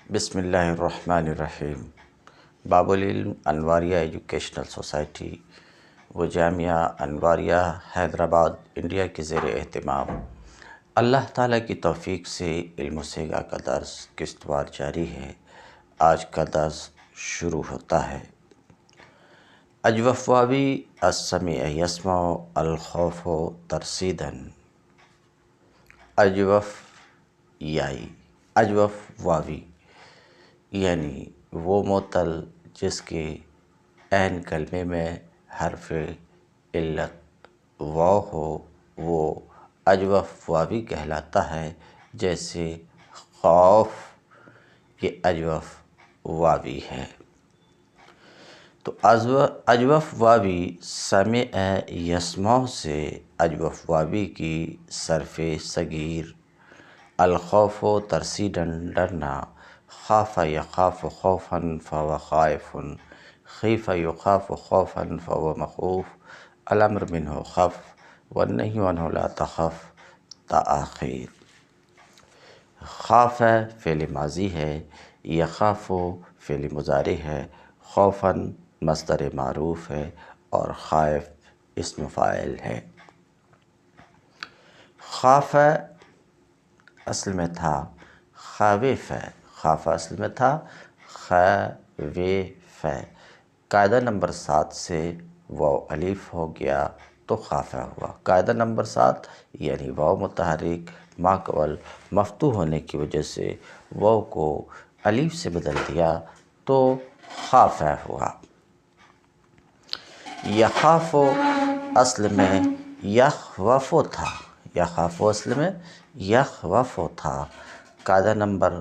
بسم اللہ الرحمن الرحیم۔ باب العلم انواریہ ایجوکیشنل سوسائٹی و جامعہ انواریہ حیدرآباد انڈیا کے زیر اہتمام اللہ تعالیٰ کی توفیق سے علم و سیگا کا درس قسط وار جاری ہے۔ آج کا درس شروع ہوتا ہے۔ اجوف واوی السمیع یسمع الخوف ترصیدا۔ اجوف واوی یعنی وہ معطل جس کے عین کلمے میں حرف علت واو ہو وہ اجوف واوی کہلاتا ہے، جیسے خوف یہ اجوف واوی ہے۔ تو اجوف واوی سمع یسمع سے اجوف واوی کی صرف صغیر الخوف ترصیداً ڈرنا، خاف یخاف خوفاً فہو خائف، خیف یخاف خوفاً فہو مخوف، الامر منہ خف والنہی عنہ لا تخف تا آخر۔ خاف فعل ماضی ہے، یخاف فعل مضارع ہے، خوفاً مصدر معروف ہے اور خائف اسم فاعل ہے۔ خاف اصل میں تھا خاوف، خاف اصل میں تھا خاوف، قاعدہ نمبر 7 سے واو الف ہو گیا تو خافہ ہوا۔ قاعدہ نمبر 7 یعنی واو متحرک ماقبل مفتوح ہونے کی وجہ سے واو کو الف سے بدل دیا تو خافہ ہوا۔ یخاف اصل میں یخوف تھا، یخاف اصل میں یخوف تھا۔ قاعدہ نمبر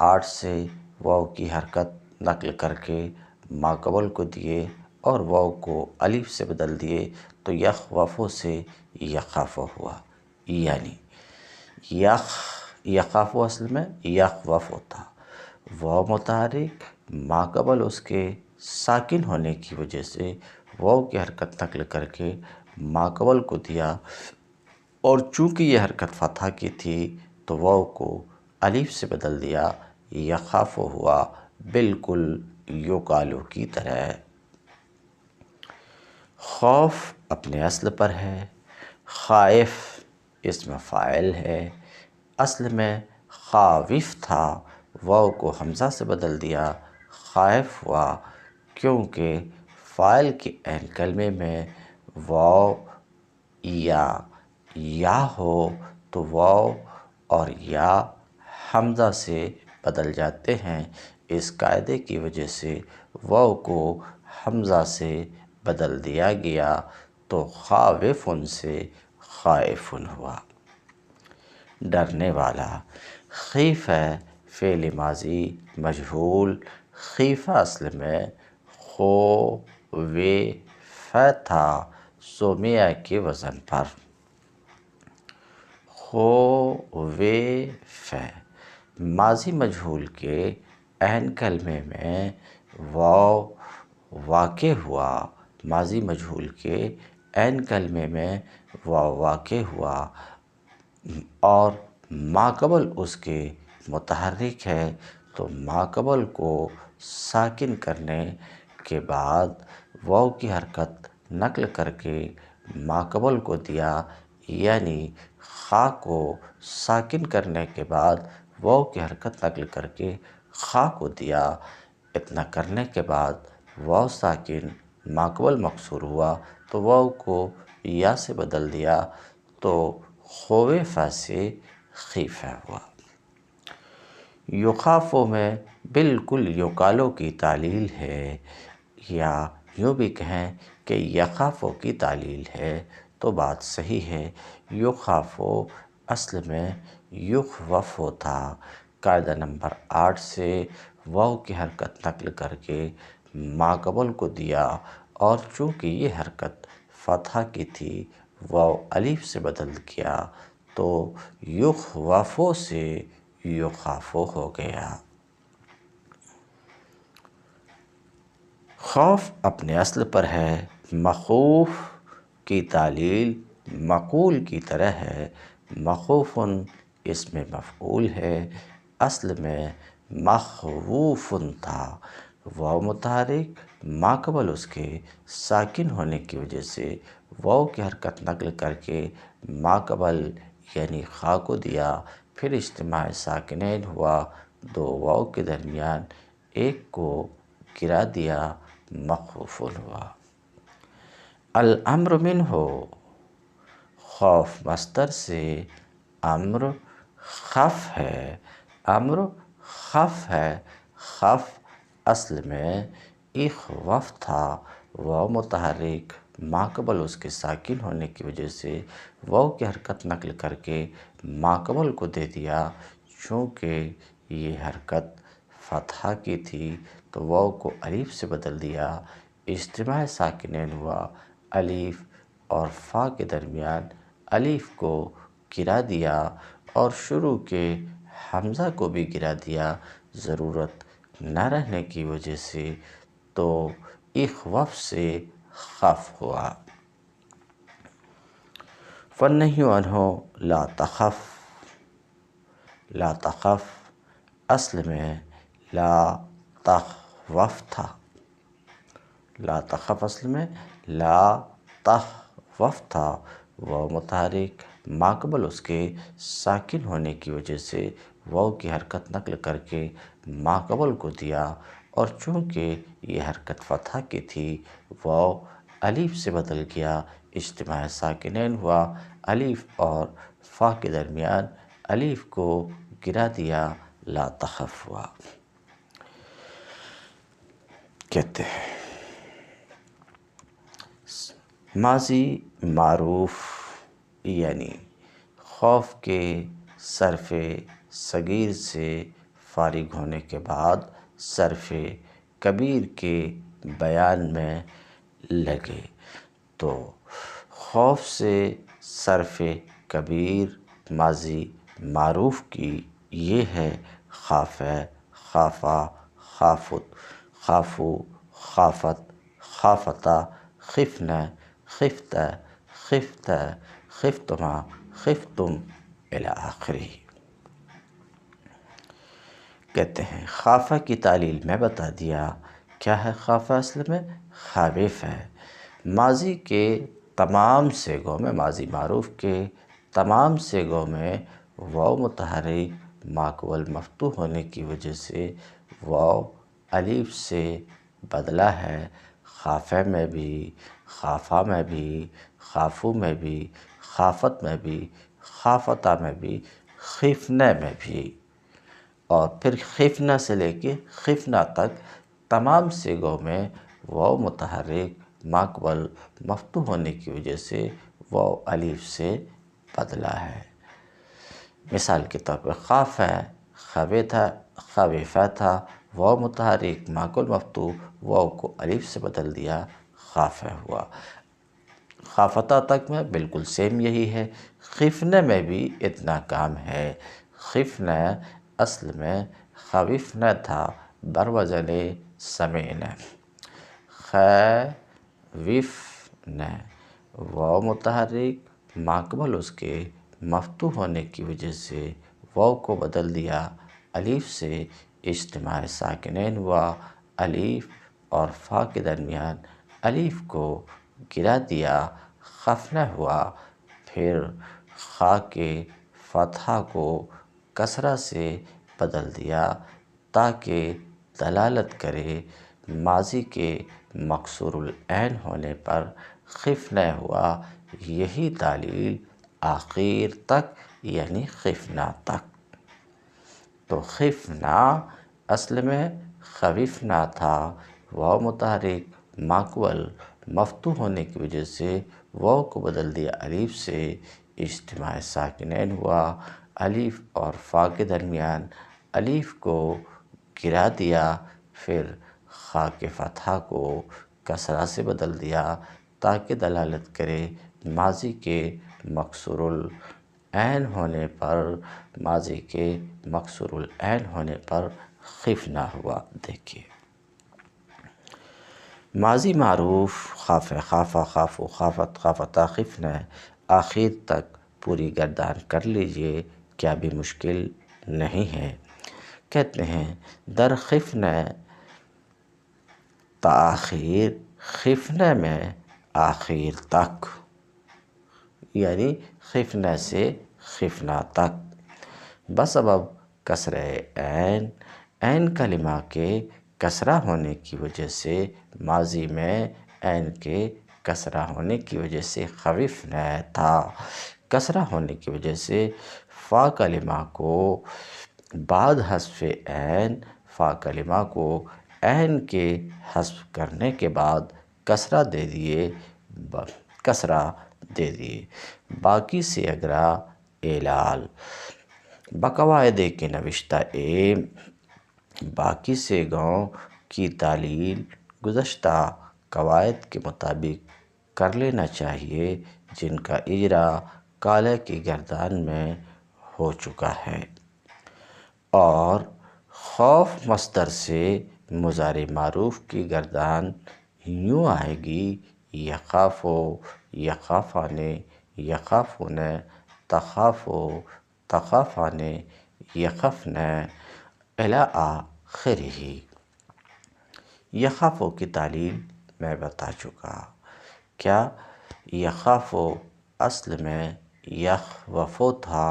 8 سے واو کی حرکت نقل کر کے ماقبل کو دیے اور واو کو الف سے بدل دیے تو یخوف سے یخاف ہوا، یعنی یخاف اصل میں یخوف تھا، واو متحرک ماقبل اس کے ساکن ہونے کی وجہ سے واو کی حرکت نقل کر کے ماقبل کو دیا اور چونکہ یہ حرکت فتح کی تھی تو واو کو الف سے بدل دیا، یخاف ہوا، بالکل یقالو کی طرح۔ خوف اپنے اصل پر ہے، خائف اسم فاعل ہے، اصل میں خاوف تھا، واو کو حمزہ سے بدل دیا خائف ہوا، کیونکہ فاعل کے عین کلمے میں واو یا ہو تو واو اور یا حمزہ سے بدل جاتے ہیں۔ اس قاعدے کی وجہ سے واو کو حمزہ سے بدل دیا گیا تو خاوف سے خائف ہوا، ڈرنے والا۔ خیف فعل ماضی مجہول، خیفہ اصل میں خوف تھا، سومیا کے وزن پر۔ خوف ماضی مجہول کے عین کلمے میں واو واقع ہوا، ماضی مجہول کے عین کلمے میں واو واقع ہوا اور ماقبل اس کے متحرک ہے تو ماقبل کو ساکن کرنے کے بعد واو کی حرکت نقل کر کے ماقبل کو دیا، یعنی خا کو ساکن کرنے کے بعد واو کی حرکت نقل کر کے خا کو دیا۔ اتنا کرنے کے بعد واو ساکن ماقبل مکسور ہوا تو واو کو یا سے بدل دیا تو خوفہ سے خیفہ ہوا۔ یخافو میں بالکل یقالو کی تعلیل ہے، یا یوں بھی کہیں کہ یخافو کی تعلیل ہے تو بات صحیح ہے۔ یخافو اصل میں یخوف تھا، قاعدہ نمبر 8 سے واو کی حرکت نقل کر کے ماقبل کو دیا اور چونکہ یہ حرکت فتح کی تھی واو الف سے بدل کیا تو یخوف سے یخاف ہو گیا۔ خوف اپنے اصل پر ہے، مخوف کی تعلیل مقول کی طرح ہے، مخوف اسم مفعول ہے، اصل میں مخوفن تھا، واو متحرک ما قبل اس کے ساکن ہونے کی وجہ سے واو کی حرکت نقل کر کے ما قبل یعنی خا کو دیا، پھر اجتماع ساکنین ہوا، دو واو کے درمیان ایک کو گرا دیا، مخوفن ہوا۔ الامر منہ، خوف مصدر سے، امر خف ہے، امر خف ہے، خف اصل میں اخوف تھا، واو متحرک ما قبل اس کے ساکن ہونے کی وجہ سے واو کی حرکت نقل کر کے ما قبل کو دے دیا، چونکہ یہ حرکت فتحہ کی تھی تو واو کو الف سے بدل دیا، اجتماع ساکنین ہوا، الف اور فا کے درمیان الف کو گرا دیا اور شروع کے حمزہ کو بھی گرا دیا، ضرورت نہ رہنے کی وجہ سے، تو اخوف سے خف ہوا۔ فالنہی عنہ لا تخف، لا تخف اصل میں لا تخوف تھا، لا تخف اصل میں لا تخوف تھا، واو متحرک ما قبل اس کے ساکن ہونے کی وجہ سے واو کی حرکت نقل کر کے ما قبل کو دیا، اور چونکہ یہ حرکت فتحہ کی تھی واو الف سے بدل گیا، اجتماع ساکنین ہوا، الف اور فا کے درمیان الف کو گرا دیا، لا تخف ہوا۔ کہتے ہیں ماضی معروف یعنی خوف کے صرف صغیر سے فارغ ہونے کے بعد صرف کبیر کے بیان میں لگے، تو خوف سے صرف کبیر ماضی معروف کی یہ ہے خاف، خافا، خافت، خافو، خافت، خافتہ، خفن، خفت، خفت، خفتما، خفتم الی آخری۔ کہتے ہیں خافہ کی تعلیل میں بتا دیا، کیا ہے خافہ اصل میں؟ خاوف ہے، ماضی کے تمام صیغوں میں، ماضی معروف کے تمام صیغوں میں واو متحرک ما قبل مفتوح ہونے کی وجہ سے واو الف سے بدلا ہے، خافہ میں بھی، خافہ میں بھی، خافو میں بھی، خافت میں بھی، خافتہ میں بھی، خفنہ میں بھی، اور پھر خفنہ سے لے کے خفنہ تک تمام صیغوں میں واو متحرک ما قبل مفتوح ہونے کی وجہ سے واو الف سے بدلا ہے۔ مثال کے طور پر خافہ، خویفہ تھا، واو متحرک ما قبل مفتوح، واو کو الف سے بدل دیا، خافہ ہوا۔ خافتہ تک میں بالکل سیم یہی ہے، خفنہ میں بھی اتنا کام ہے، خفنہ اصل میں خوفنہ تھا، بروزن سمعنا، خوفنہ، واو متحرک ما قبل اس کے مفتوح ہونے کی وجہ سے واو کو بدل دیا، الف سے، اجتماع ساکنین ہوا، الف اور فا کے درمیان الف کو گرا دیا، خفنہ ہوا، پھر خا کے فتحہ کو کسرہ سے بدل دیا تاکہ دلالت کرے ماضی کے مکسور العین ہونے پر خفنہ ہوا، یہی تعلیل آخر تک یعنی خفنہ تک۔ تو خفنہ اصل میں خوفنہ تھا، واو متحرک ما قبل مفتوح ہونے کی وجہ سے واو کو بدل دیا الف سے، اجتماع ساکنین ہوا، الف اور فا کے درمیان الف کو گرا دیا، پھر خا کے فتحہ کو کسرہ سے بدل دیا تاکہ دلالت کرے ماضی کے مکسور العین ہونے پر، ماضی کے مکسور العین ہونے پر خفنہ ہوا۔ دیکھیے ماضی معروف خاف، خافہ، خافو، خافت، خافتہ، خفنہ آخر تک پوری گردان کر لیجئے، کیا بھی مشکل نہیں ہے۔ کہتے ہیں در خفن تاخیر، خفنہ میں آخر تک، یعنی خفنہ سے خفنہ تک، بسبب کسرہ عین، عین کلمہ کے کسرہ ہونے کی وجہ سے، ماضی میں عین کے کسرہ ہونے کی وجہ سے خوفنہ تھا، کسرہ ہونے کی وجہ سے فا کلمہ کو بعد حذف عین، فا کلمہ کو عین کے حذف کرنے کے بعد کسرہ دے دیے، کسرہ دے دیے۔ باقی سے اگرا اعلال، بقواعد کے نوشتہ باقی سے گاؤں کی تعلیل گزشتہ قواعد کے مطابق کر لینا چاہیے، جن کا اجرا کالہ کی گردان میں ہو چکا ہے۔ اور خوف مصدر سے مضارع معروف کی گردان یوں آئے گی، یخافو، یخافان، یخافون، تخافو، تخافان، یخفن، الی آخرہ۔ یخافو کی تعلیل میں بتا چکا۔ کیا یخافو اصل میں یخوفو تھا،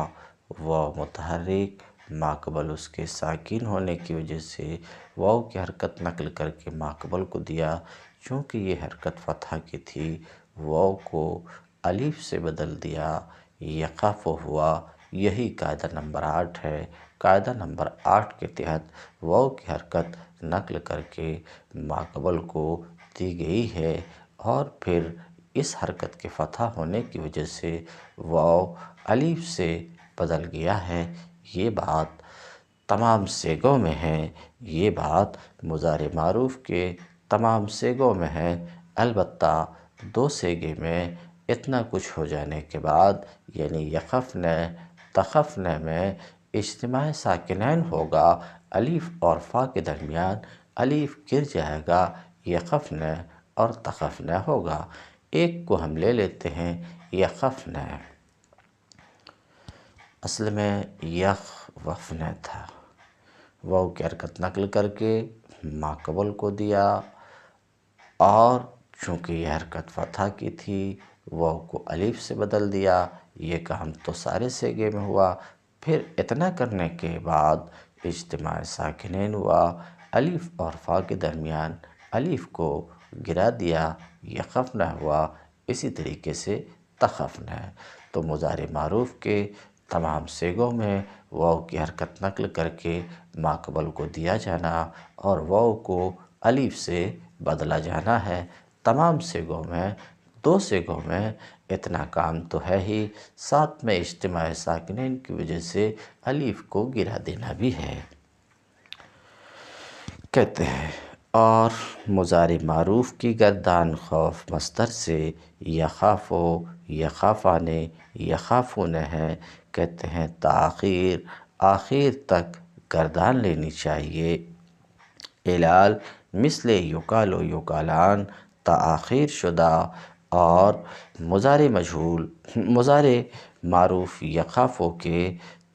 واو متحرک ماقبل اس کے ساکن ہونے کی وجہ سے واو کی حرکت نقل کر کے ماقبل کو دیا، چونکہ یہ حرکت فتحہ کی تھی، واو کو الف سے بدل دیا، یخافو ہوا۔ یہی قاعدہ نمبر 8 ہے۔ قاعدہ نمبر 8 کے تحت واو کی حرکت نقل کر کے ماقبل کو دی گئی ہے، اور پھر اس حرکت کے فتحہ ہونے کی وجہ سے واو الف سے بدل گیا ہے۔ یہ بات تمام صیغوں میں ہے، یہ بات مضارع معروف کے تمام صیغوں میں ہے، البتہ دو صیغے میں اتنا کچھ ہو جانے کے بعد، یعنی یخفن، تخفن میں اجتماع ساکنین ہوگا، الف اور فا کے درمیان الف گر جائے گا، یخفن اور تخفن ہوگا۔ ایک کو ہم لے لیتے ہیں، یخفن، اصل میں یخوفن تھا، واو کی حرکت نقل کر کے ماقبل کو دیا، اور چونکہ یہ حرکت فتحہ کی تھی، واو کو الف سے بدل دیا۔ یہ کام تو سارے صیغے میں ہوا۔ پھر اتنا کرنے کے بعد اجتماع ساکنین ہوا، الف اور فا کے درمیان الف کو گرا دیا، یخفن ہوا۔ اسی طریقے سے تخفن ہے۔ تو مضارع معروف کے تمام صیغوں میں واو کی حرکت نقل کر کے ماقبل کو دیا جانا، اور واو کو الف سے بدلا جانا ہے۔ تمام صیغوں میں، دو صیغوں میں اتنا کام تو ہے ہی، ساتھ میں اجتماع ساکنین کی وجہ سے الف کو گرا دینا بھی ہے۔ کہتے ہیں اور مضارع معروف کی گردان خوف مصدر سے یخافو، یخافان، یخافون ہے۔ کہتے ہیں تاخیر، آخر تک گردان لینی چاہیے۔ اعلال مثل یقالو، یقالان، تاخیر شدہ، اور مضارع معروف یخافو کے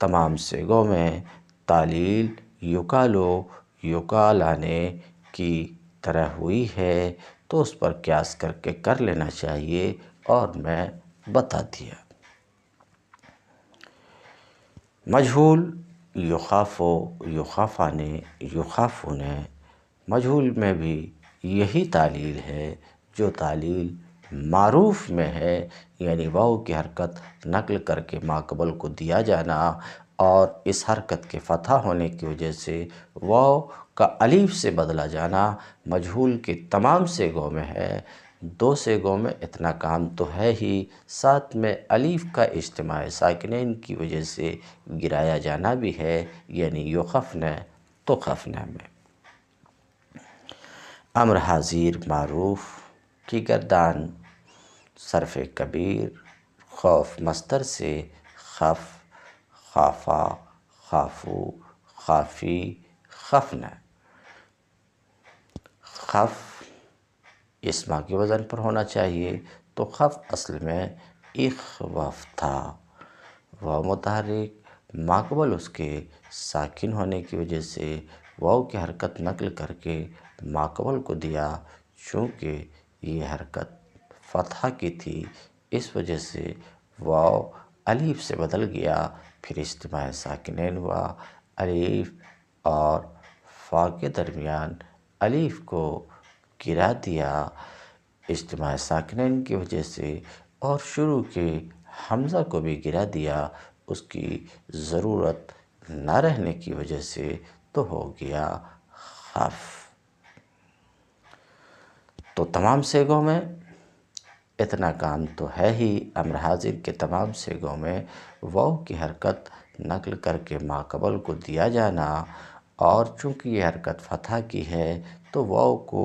تمام صیغوں میں تعلیل یقالو، یقالان کی طرح ہوئی ہے، تو اس پر قیاس کر کے کر لینا چاہیے، اور میں بتا دیا۔ مجہول یخافو، یخافان، یخافون، مجہول میں بھی یہی تعلیل ہے جو تعلیل معروف میں ہے، یعنی واو کی حرکت نقل کر کے ماقبل کو دیا جانا، اور اس حرکت کے فتحہ ہونے کی وجہ سے واو کا الف سے بدلا جانا مجہول کے تمام صیغوں میں ہے۔ دو صیغوں میں اتنا کام تو ہے ہی، ساتھ میں الف کا اجتماع ساکنین کی وجہ سے گرایا جانا بھی ہے، یعنی یخفن، تخفن میں۔ امر حاضر معروف کی گردان صرف کبیر، خوف مصدر سے خف، خافا، خافو، خافی، خفن۔ خف اسما کے وزن پر ہونا چاہیے، تو خف اصل میں اخوف تھا، واو متحرک ماقبل اس کے ساکن ہونے کی وجہ سے واو کی حرکت نقل کر کے ماقبل کو دیا، چونکہ یہ حرکت فتحہ کی تھی، اس وجہ سے واو الف سے بدل گیا، پھر اجتماع ساکنین ہوا، الف اور فا کے درمیان الف کو گرا دیا اجتماع ساکنین کی وجہ سے، اور شروع کے حمزہ کو بھی گرا دیا اس کی ضرورت نہ رہنے کی وجہ سے، تو ہو گیا خف۔ تو تمام سیغوں میں اتنا کام تو ہے ہی، امر حاضر کے تمام سیغوں میں واو کی حرکت نقل کر کے ماقبل کو دیا جانا، اور چونکہ یہ حرکت فتحہ کی ہے تو واو کو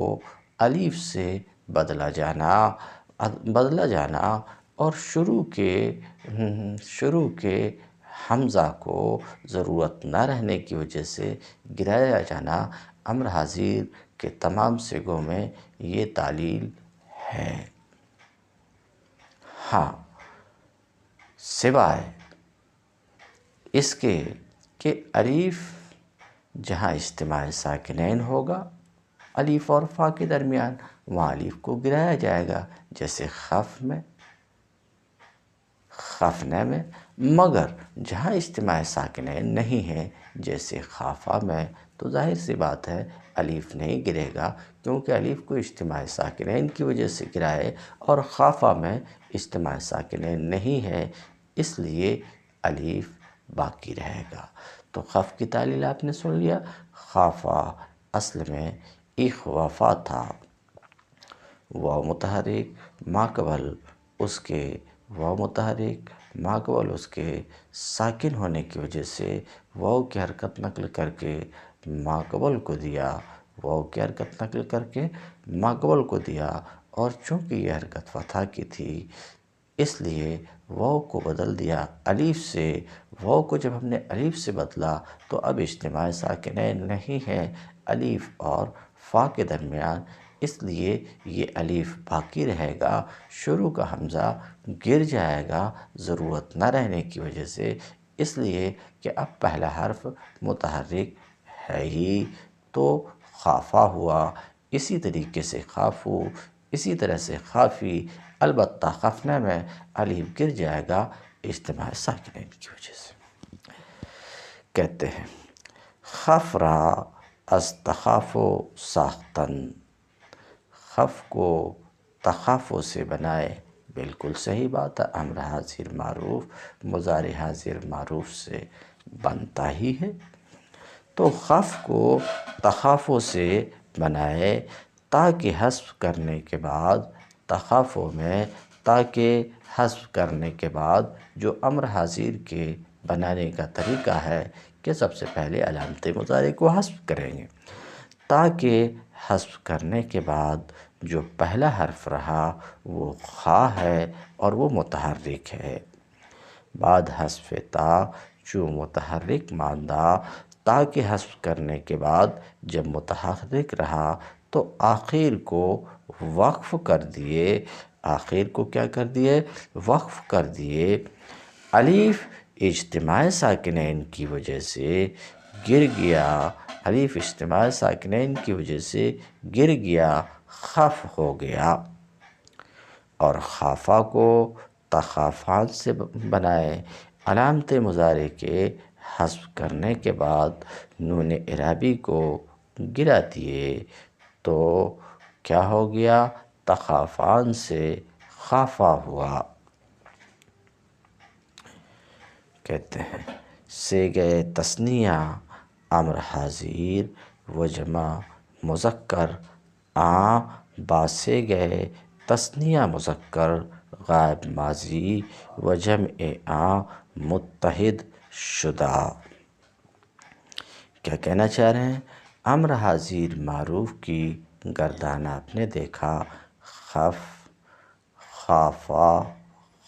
الف سے بدلا جانا اور شروع کے حمزہ کو ضرورت نہ رہنے کی وجہ سے گرایا جانا، امر حاضر کے تمام سیغوں میں یہ تعلیل ہے۔ ہاں، سوائے اس کے کہ الف جہاں اجتماع ساکنین ہوگا الف اور فا کے درمیان، وہاں الف کو گرایا جائے گا، جیسے خفنے میں، مگر جہاں اجتماع ساکنین نہیں ہے جیسے خافہ میں، تو ظاہر سی بات ہے الف نہیں گرے گا، کیونکہ الف کو اجتماع ساکنین کی وجہ سے گرائے، اور خافہ میں اجتماع ساکنین نہیں ہے، اس لیے الف باقی رہے گا۔ تو خف کی تعلیل آپ نے سن لیا۔ خافہ اصل میں اخوافہ تھا، واو متحرک ماقبل اس کے ساکن ہونے کی وجہ سے واو کی حرکت نقل کر کے ماقبل کو دیا، اور چونکہ یہ حرکت فتحہ کی تھی اس لیے واو کو بدل دیا الف سے۔ واو کو جب ہم نے الف سے بدلا تو اب اجتماع ساکنین نہیں ہے الف اور فا کے درمیان، اس لیے یہ الف باقی رہے گا، شروع کا حمزہ گر جائے گا ضرورت نہ رہنے کی وجہ سے، اس لیے کہ اب پہلا حرف متحرک ہے ہی، تو خافہ ہوا۔ اسی طریقے سے خافو، اسی طرح سے خافی، البتہ خفنے میں الف گر جائے گا اجتماع ساکنین کی وجہ سے۔ کہتے ہیں خف را از تخافو ساختن، خف کو تخافو سے بنائے، بالکل صحیح بات ہے، امر حاضر معروف مضارع حاضر معروف سے بنتا ہی ہے، تو خف کو تخافو سے بنائے، تاکہ حذف کرنے کے بعد تخافو میں حذف کرنے کے بعد جو امر حاضر کے بنانے کا طریقہ ہے کہ سب سے پہلے علامت مضارع کو حذف کریں گے، تاکہ حذف کرنے کے بعد جو پہلا حرف رہا وہ خا ہے اور وہ متحرک ہے، بعد حذف تا چوں متحرک ماندہ، تاکہ حذف کرنے کے بعد جب متحرک رہا تو آخر کو وقف کر دیے، آخر کو کیا کر دیے؟ وقف کر دیے، الف اجتماع ساکنین کی وجہ سے گر گیا، الف اجتماع ساکنین کی وجہ سے گر گیا، خف ہو گیا، اور خافہ کو تخافان سے بنائے، علامت مضارع کے حذف کرنے کے بعد نون اعرابی کو گرا دیے، تو کیا ہو گیا؟ تخافان سے خافہ ہوا۔ کہتے ہیں صیغہ تثنیہ امر حاضر و جمع مذکر با صیغہ تثنیہ مذکر غائب ماضی و جمع متحد شدہ۔ کیا کہنا چاہ رہے ہیں؟ امر حاضر معروف کی گردان آپ نے دیکھا، خف، خافہ،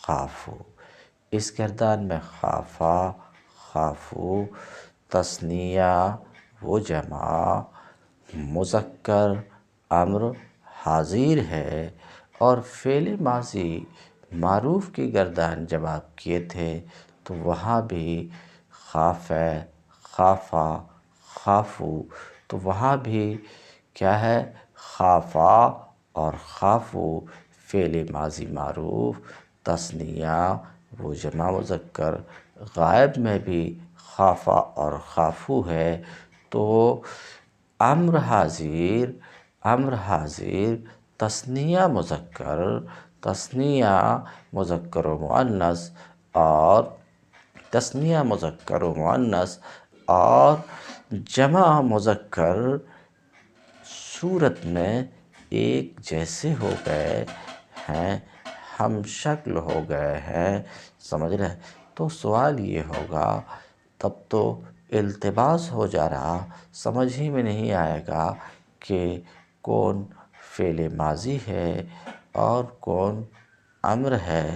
خافو، اس گردان میں خافہ، خافو، تثنیہ و جمع مذکر امر حاضر ہے، اور فعل ماضی معروف کی گردان جب آپ کیے تھے تو وہاں بھی خاف خافا خافو، تو وہاں بھی کیا ہے، خافا اور خافو فعل ماضی معروف تثنیہ وہ جمع مذکر غائب میں بھی خافا اور خافو ہے، تو امر حاضر تثنیہ مذکر و مؤنث اور تثنیہ مذکر و مؤنث اور جمع مذکر صورت میں ایک جیسے ہو گئے ہیں، ہم شکل ہو گئے ہیں، سمجھ رہے؟ تو سوال یہ ہوگا، تب تو التباس ہو جا رہا، سمجھ ہی میں نہیں آئے گا کہ کون فعل ماضی ہے اور کون امر ہے،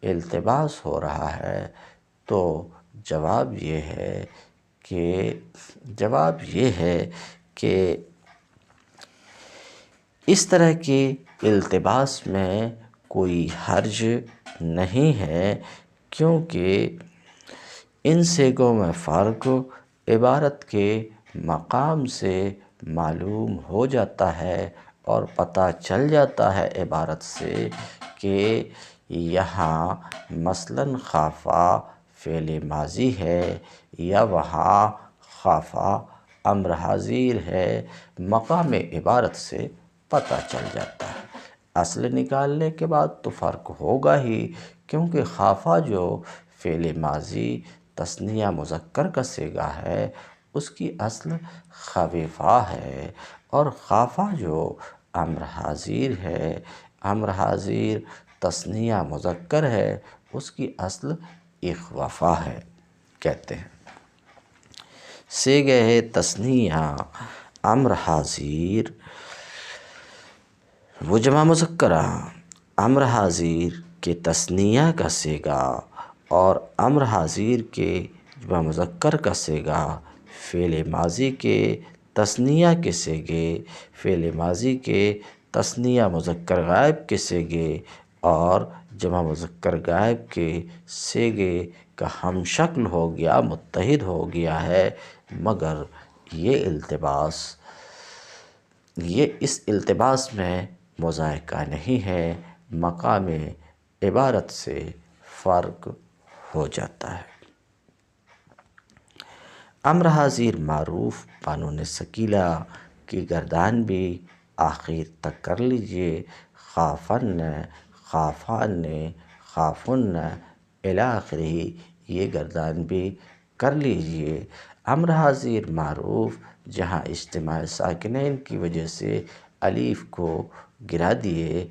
التباس ہو رہا ہے۔ تو جواب یہ ہے کہ اس طرح کے التباس میں کوئی حرج نہیں ہے، کیونکہ ان صیغوں میں فرق عبارت کے مقام سے معلوم ہو جاتا ہے اور پتہ چل جاتا ہے عبارت سے کہ یہاں مثلاً خافا فعل ماضی ہے یا وہاں خافا امر حاضر ہے، مقام عبارت سے پتہ چل جاتا ہے۔ اصل نکالنے کے بعد تو فرق ہوگا ہی، کیونکہ خافا جو فعل ماضی تثنیہ مذکر کا صیغہ ہے اس کی اصل خویفا ہے، اور خافا جو امر حاضر ہے، امر حاضر تثنیہ مذکر ہے، اس کی اصل اخوفا ہے۔ کہتے ہیں صیغہ تثنیہ امر حاضر وہ جمع مذکرہ امر حاضر کے تثنیہ کا صیغہ اور امر حاضر کے جمع مذکر کا صیغہ فعل ماضی کے تثنیہ کے صیغے، فعل ماضی کے تثنیہ مذکر غائب کے صیغے اور جمع مذکر غائب کے صیغے کا ہم شکل ہو گیا، متحد ہو گیا ہے، مگر یہ اس التباس میں مذائقہ نہیں ہے، مقام عبارت سے فرق ہو جاتا ہے۔ امر حاضر معروف بانون ثقیلہ کی گردان بھی آخر تک کر لیجئے، خافن، خافان، خافن الی آخرہ، یہ گردان بھی کر لیجئے۔ امر حاضر معروف جہاں اجتماع ساکنین کی وجہ سے الف کو گرا دیے،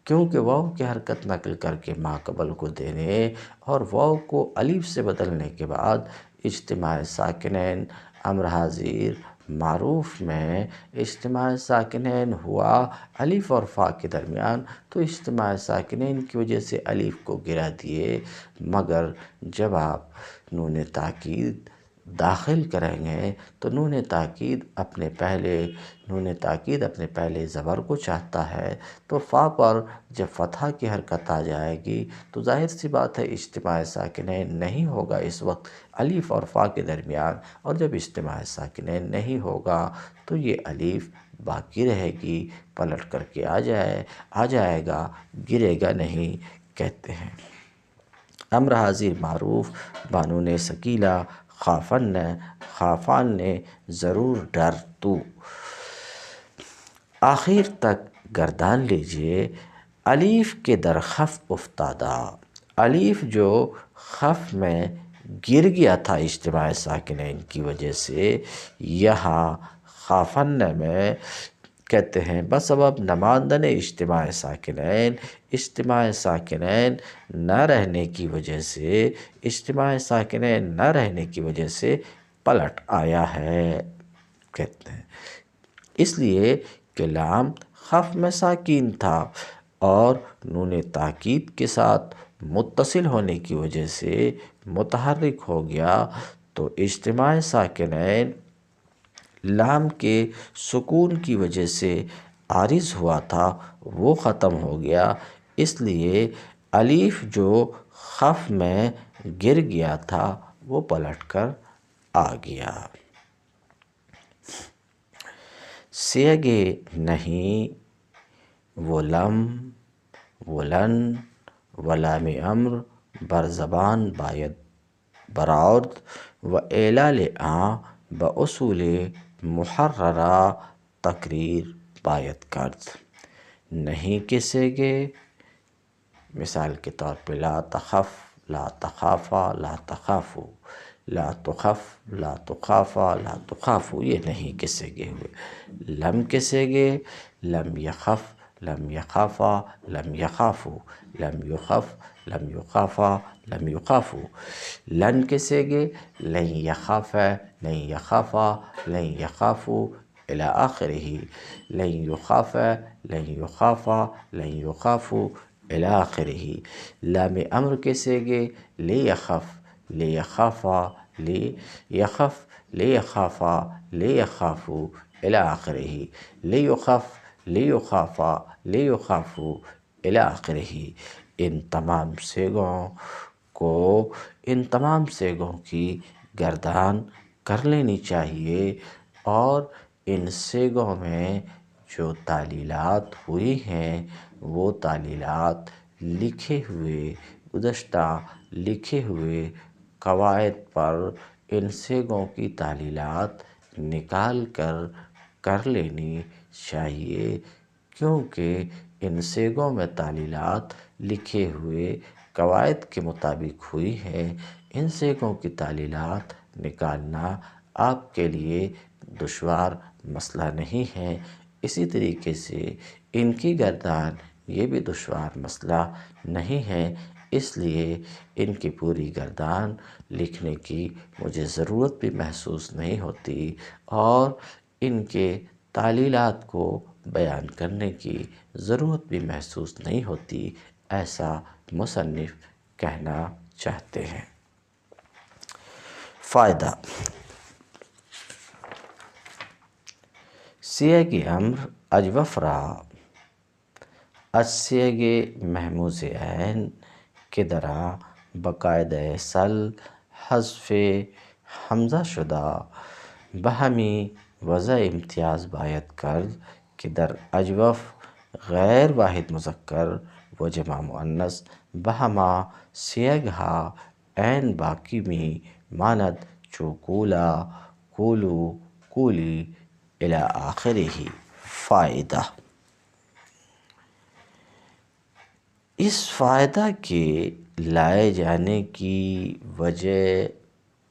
کیونکہ واو کی حرکت نقل کر کے ما قبل کو دینے اور واو کو الف سے بدلنے کے بعد اجتماع ساکنین امر حاضر معروف میں اجتماع ساکنین ہوا الف اور فا کے درمیان، تو اجتماع ساکنین کی وجہ سے الف کو گرا دیے، مگر جب آپ نون تاکید داخل کریں گے تو نون تاکید اپنے پہلے زبر کو چاہتا ہے، تو فا پر جب فتحہ کی حرکت آ جائے گی تو ظاہر سی بات ہے اجتماع ساکنین نہیں ہوگا اس وقت الف اور فا کے درمیان، اور جب اجتماع ساکنین نہیں ہوگا تو یہ الف باقی رہے گی، پلٹ کر کے آ جائے گا، گرے گا نہیں۔ کہتے ہیں امر حاضر معروف بانون ثقیلہ خافن، خافان نے ضرور ڈر تو، آخر تک گردان لیجئے۔ الف کے در خف افتادہ، الف جو خف میں گر گیا تھا اجتماع ساکنین کی وجہ سے، یہاں خافن میں کہتے ہیں بسبب نماندن اجتماع ساکنین نہ رہنے کی وجہ سے پلٹ آیا ہے۔ کہتے ہیں اس لیے کہ لام خف میں ساکین تھا اور نون تاکید کے ساتھ متصل ہونے کی وجہ سے متحرک ہو گیا، تو اجتماع ساکنین لام کے سکون کی وجہ سے عارض ہوا تھا، وہ ختم ہو گیا، اس لیے الف جو خف میں گر گیا تھا وہ پلٹ کر آ گیا۔ سیگے نہیں وہ لم وہ لن و لام امر بر زبان باید برآورد و اعلال آں باصول محررہ تقریر باید کرد۔ نہیں کے سیگے مثال کے طور پہ لا تخف، لا تخافا، لا تخافو، لا تخف، لا تخافا، لا تخافو، یہ نہیں کے سیگے ہوئے۔ لم کے سیگے لم یخف، لم یخافا، لم یخافو، لم یخف، لم یخافا، لم یخافو۔ لن کے سیگے لن یخاف، لن یخافا، لن یخافو الی آخرہ، لن یخاف، لن یخافا، لن یخافو الی آخرہ۔ لام امر کے سیگے لیخف، لیخافا، لیخف، لیخافا، لیخافو الی آخرہ، لیخف، لیخافا، لیخافو الی آخرہ۔ ان تمام سیگوں کی گردان کر لینی چاہیے، اور ان سیگوں میں جو تعلیلات ہوئی ہیں وہ تعلیلات لکھے ہوئے گزشتہ لکھے ہوئے قواعد پر ان سیگوں کی تعلیلات نکال کر لینی چاہیے، کیونکہ ان سیگوں میں تعلیلات لکھے ہوئے قواعد کے مطابق ہوئی ہیں۔ ان سیگوں کی تعلیلات نکالنا آپ کے لیے دشوار مسئلہ نہیں ہے، اسی طریقے سے ان کی گردان یہ بھی دشوار مسئلہ نہیں ہے، اس لیے ان کی پوری گردان لکھنے کی مجھے ضرورت بھی محسوس نہیں ہوتی، اور ان کے تعلیلات کو بیان کرنے کی ضرورت بھی محسوس نہیں ہوتی، ایسا مصنف کہنا چاہتے ہیں۔ فائدہ: سیغ امر اجوف را از سیغ محموز عین که درا باقاعدہ سل حذف حمزه شده به همی وضع امتیاز باید کرد که در اجوف غیر واحد مذکر و جمع مؤنث به همه سیغها عین باقی می ماند چو کولا، کولو، کولی الی آخرہ۔ فائدہ: اس فائدہ کے لائے جانے کی وجہ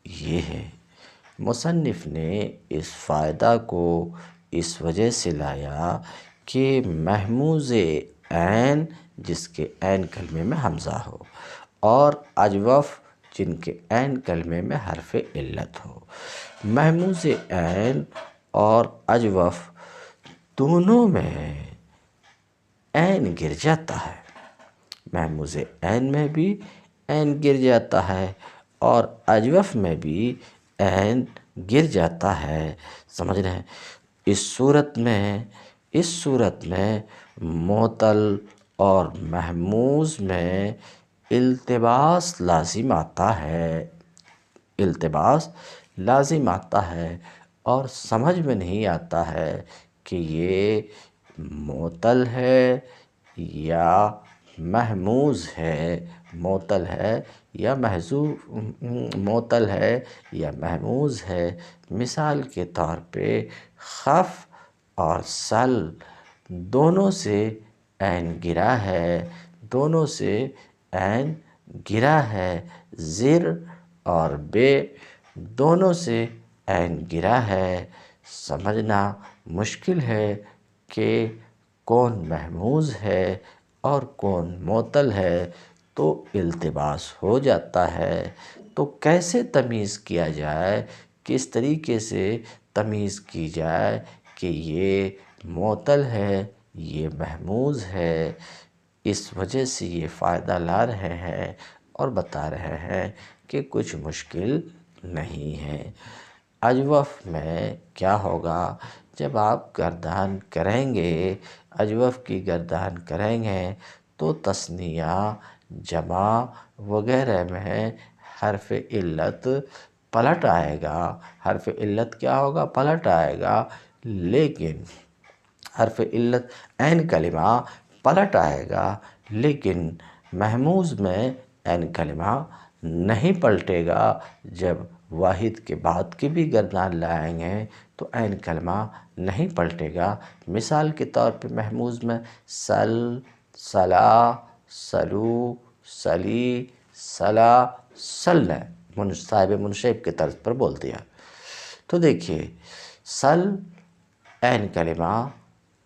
یہ ہے، مصنف نے اس فائدہ کو اس وجہ سے لایا کہ محموز عین جس کے عین کلمے میں حمزہ ہو، اور اجوف جن کے عین کلمے میں حرف علت ہو، محموز عین اور اجوف دونوں میں عین گر جاتا ہے۔ محموز عین میں بھی عین گر جاتا ہے اور اجوف میں بھی عین گر جاتا ہے، سمجھ رہے ہیں؟ اس صورت میں معتل اور محموز میں التباس لازم آتا ہے، اور سمجھ میں نہیں آتا ہے کہ یہ معتل ہے یا محموز ہے، معتل ہے یا محموز ہے۔ مثال کے طور پہ خف اور سل دونوں سے عین گرا ہے، زر اور بے دونوں سے عین گرا ہے۔ سمجھنا مشکل ہے کہ کون محموز ہے اور کون معتل ہے، تو التباس ہو جاتا ہے۔ تو کیسے تمیز کیا جائے، کس طریقے سے تمیز کی جائے کہ یہ معتل ہے، یہ محموز ہے، اس وجہ سے یہ فائدہ لا رہے ہیں اور بتا رہے ہیں کہ کچھ مشکل نہیں ہے۔ اجوف میں کیا ہوگا، جب آپ گردان کریں گے، اجوف کی گردان کریں گے تو تثنیہ، جمع وغیرہ میں حرف علت پلٹ آئے گا، حرف علت کیا ہوگا؟ پلٹ آئے گا، لیکن حرف علت عین کلمہ پلٹ آئے گا، لیکن محموز میں عین کلمہ نہیں پلٹے گا۔ جب واحد کے بعد کے بھی گردان لائیں گے تو عین کلمہ نہیں پلٹے گا۔ مثال کے طور پہ محموز میں سل، سلا، سلو، سلی، سلا، سلنے، صاحب منشیب کے طرز پر بول دیا۔ تو دیکھیے سل عین کلمہ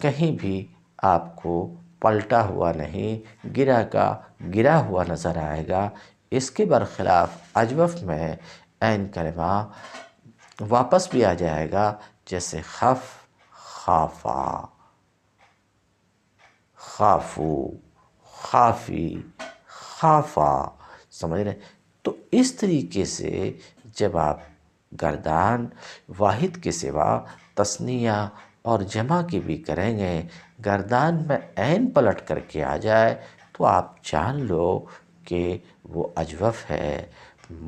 کہیں بھی آپ کو پلٹا ہوا نہیں، گرا کا گرا ہوا نظر آئے گا۔ اس کے برخلاف اجوف میں عین کلمہ واپس بھی آ جائے گا، جیسے خف، خافا، خافو، خافی، خافا، سمجھ رہے؟ تو اس طریقے سے جب آپ گردان واحد کے سوا تثنیہ اور جمع کی بھی کریں گے، گردان میں عین پلٹ کر کے آ جائے تو آپ جان لو کہ وہ اجوف ہے،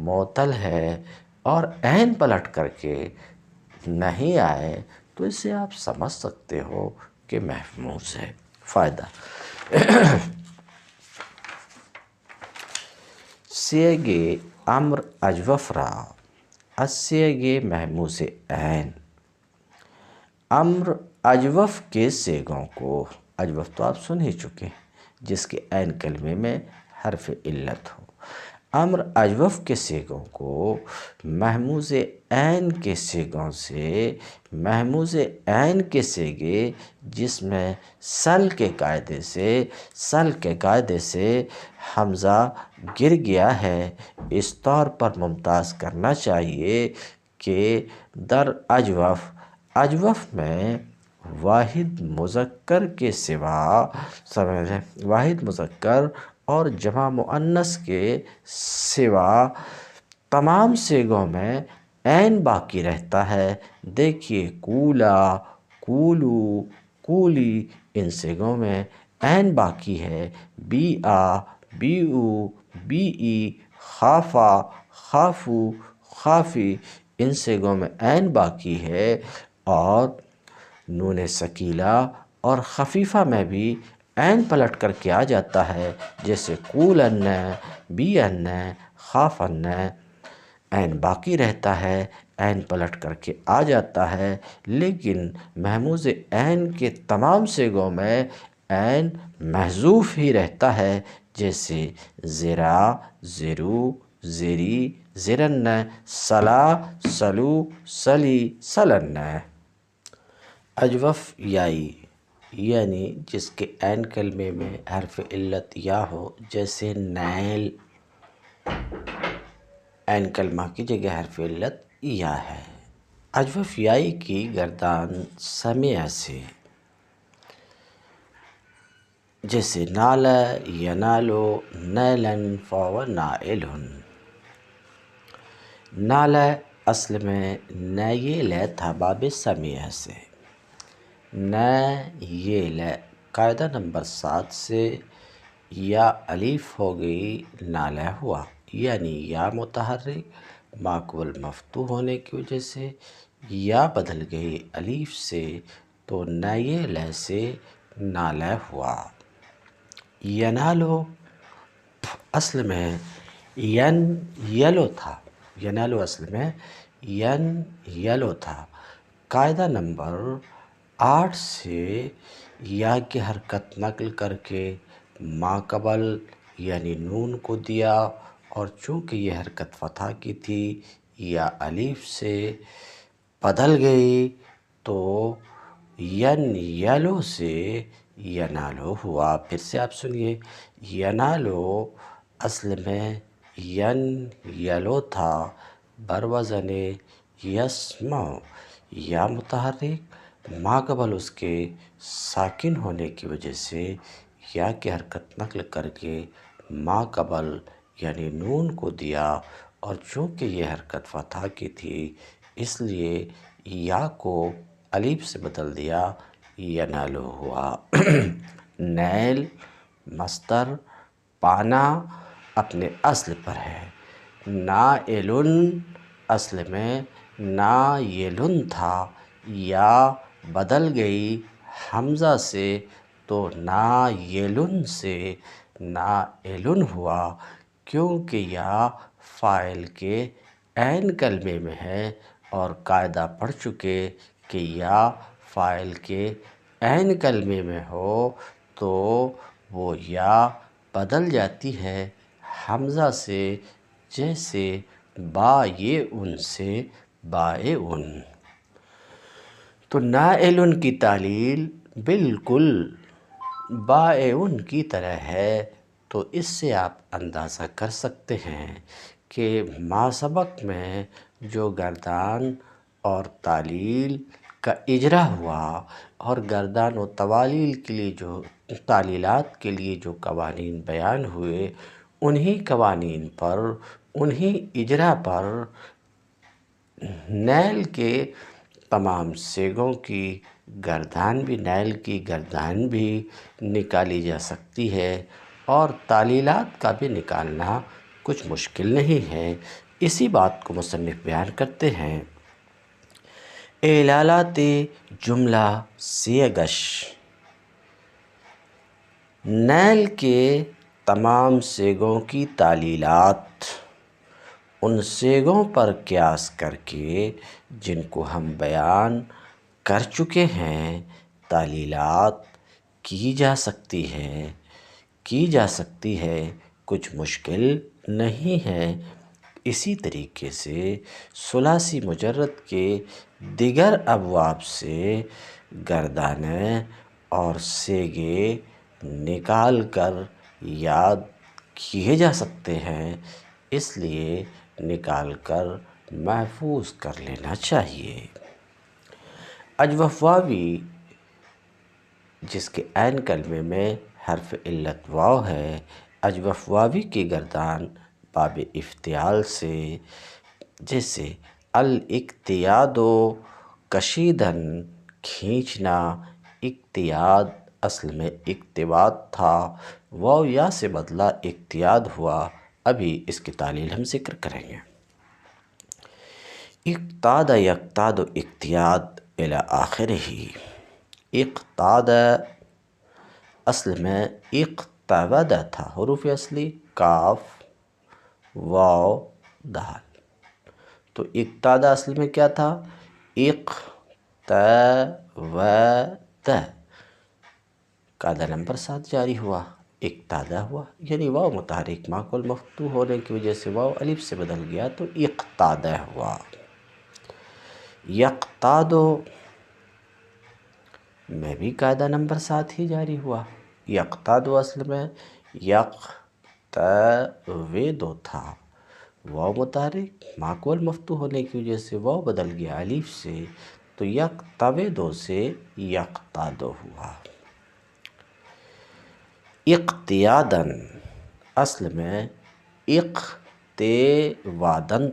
معطل ہے، اور عین پلٹ کر کے نہیں آئے تو اسے آپ سمجھ سکتے ہو کہ محموز ہے۔ فائدہ سیغ امر اجوف را از سیغ محموز عین۔ امر اجوف کے سیغوں کو، اجوف تو آپ سن ہی چکے ہیں، جس کے عین کلمے میں حرف علت ہو۔ امر اجوف کے سیغوں کو محموز عین کے سیغوں سے، محموز عین کے سیغے جس میں سل کے قاعدے سے حمزہ گر گیا ہے، اس طور پر ممتاز کرنا چاہیے کہ در اجوف، اجوف میں واحد مذکر کے سوا، واحد مذکر اور جمع مؤنث کے سوا تمام سیغوں میں عین باقی رہتا ہے۔ دیکھیے کولا، کولو، کولی، ان سیغوں میں عین باقی ہے۔ بیعا، بیعو، بیئی، خافا، خافو، خافی، ان سیغوں میں عین باقی ہے، اور نون ثقیلہ اور خفیفہ میں بھی عین پلٹ کر کے آ جاتا ہے، جیسے کولن، بیئن، خافن، عین باقی رہتا ہے، عین پلٹ کر کے آ جاتا ہے، لیکن محموز عین کے تمام سیغوں میں عین محذوف ہی رہتا ہے، جیسے زرا، زرو، زری، زرن، سلا، سلو، سلی، سلن۔ اجوف یائی یعنی جس کے عین کلمے میں حرف علت یا ہو، جیسے نیل، عین کلمہ کی جگہ حرف علت یا ہے۔ اجوف یائی کی گردان سمیع سے، جیسے نال، ینالو، نیلن، فہو نائلن۔ نال اصل میں نیل تھا باب سمیع سے، نیل قاعدہ نمبر 7 سے یا الف ہو گئی نالہ ہوا، یعنی یا متحرک ماقبل مفتوح ہونے کی وجہ سے یا بدل گئی الف سے، تو نیل سے نالہ ہوا۔ ینالو اصل میں ین یلو تھا، ینالو اصل میں ین یلو تھا، قاعدہ نمبر 8 سے یا کی حرکت نقل کر کے ماقبل یعنی نون کو دیا، اور چونکہ یہ حرکت فتح کی تھی یا الف سے بدل گئی تو ین یلو سے ینالو ہوا۔ پھر سے آپ سنیے، ینالو اصل میں ین یلو تھا بروزن یسمع، یا متحرک ماقبل اس کے ساکن ہونے کی وجہ سے یا کی حرکت نقل کر کے ماقبل یعنی نون کو دیا، اور چونکہ یہ حرکت فتح کی تھی اس لیے یا کو الف سے بدل دیا، ینالو ہوا۔ نیل مصدر پانا اپنے اصل پر ہے، نائلن اصل میں نایلن تھا، یا بدل گئی حمزہ سے تو نایلن سے نائلن ہوا، کیونکہ یا فاعل کے عین کلمے میں ہے، اور قاعدہ پڑھ چکے کہ یا فاعل کے عین کلمے میں ہو تو وہ یا بدل جاتی ہے حمزہ سے، جیسے بائے ان سے بائے ان۔ تو نائلن کی تعلیل بالکل بائے ان کی طرح ہے، تو اس سے آپ اندازہ کر سکتے ہیں کہ ما سبق میں جو گردان اور تعلیل کا اجرا ہوا، اور گردان و توالیل کے لیے جو تعلیلات کے لیے جو قوانین بیان ہوئے، انہی قوانین پر، انہی اجرا پر نیل کے تمام صیغوں کی نیل کی گردان بھی نکالی جا سکتی ہے، اور تعلیلات کا بھی نکالنا کچھ مشکل نہیں ہے۔ اسی بات کو مصنف بیان کرتے ہیں، اعلالات جملہ صیغش، نیل کے تمام صیغوں کی تعلیلات ان صیغوں پر قیاس کر کے جن کو ہم بیان کر چکے ہیں، تعلیلات کی جا سکتی ہے، کچھ مشکل نہیں ہے۔ اسی طریقے سے ثلاثی مجرد کے دیگر ابواب سے گردانیں اور صیغے نکال کر یاد کیے جا سکتے ہیں، اس لیے نکال کر محفوظ کر لینا چاہیے۔ اجوف واوی جس کے عین کلمے میں حرف علت واو ہے، اجوف واوی کی گردان باب افتعال سے، جیسے الاقتیاد کشیدن کھینچنا، اقتیاد اصل میں اقتباد تھا، واو یا سے بدلا اقتیاد ہوا۔ ابھی اس کی تعلیل ہم ذکر کریں گے۔ اقتاد یقتاد اقتیاد الی آخرہ، اقتاد اصل میں اقتبد تھا، حروف اصلی کاف واو دال، تو اقتاد اصل میں کیا تھا؟ اقتبد، قاعدہ نمبر 7 جاری ہوا، اقتادہ ہوا، یعنی واو متحرک معقول مفتوح ہونے کی وجہ سے واو الف سے بدل گیا تو اقتادہ ہوا۔ یقتادو میں بھی قاعدہ نمبر 7 ہی جاری ہوا، یقتادو اصل میں یقتویدو تھا، واو متحرک معقول مفتوح ہونے کی وجہ سے واو بدل گیا الف سے، تو یقتویدو سے یقتادو ہوا۔ اقتیادن اصل میں اقتوادن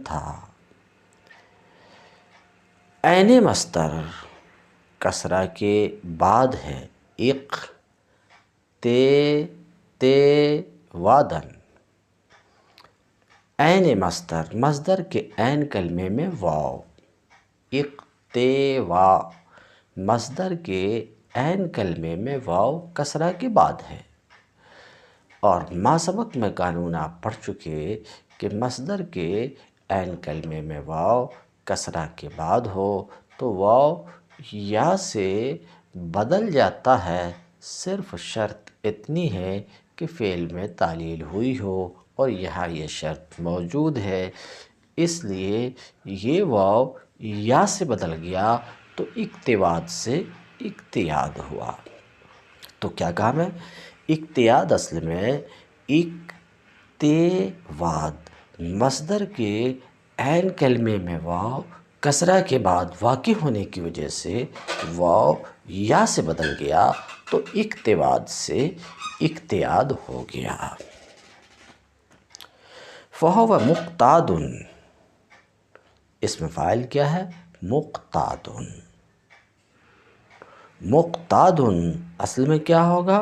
تھا، عین مصدر کسرہ کے بعد ہے، اقتوادن، عین مصدر کے عین کلمے میں واو، اقتوا مصدر کے عین کلمے میں واو کسرہ کے بعد ہے، اور ما سبق میں قانون آپ پڑھ چکے کہ مصدر کے عین کلمے میں واو کسرہ کے بعد ہو تو واو یا سے بدل جاتا ہے، صرف شرط اتنی ہے کہ فعل میں تعلیل ہوئی ہو، اور یہاں یہ شرط موجود ہے، اس لیے یہ واو یا سے بدل گیا تو اقتواد سے اقتیاد ہوا۔ تو کیا کام ہے؟ اقتیاد اصل میں اقتواد، مصدر کے عین کلمے میں واو کسرہ کے بعد واقع ہونے کی وجہ سے واو یا سے بدل گیا تو اقتواد سے اقتیاد ہو گیا۔ فَهُوَ مُقْتَادٌ، اس میں فاعل کیا ہے؟ مقتاد۔ مقتاد اصل میں کیا ہوگا؟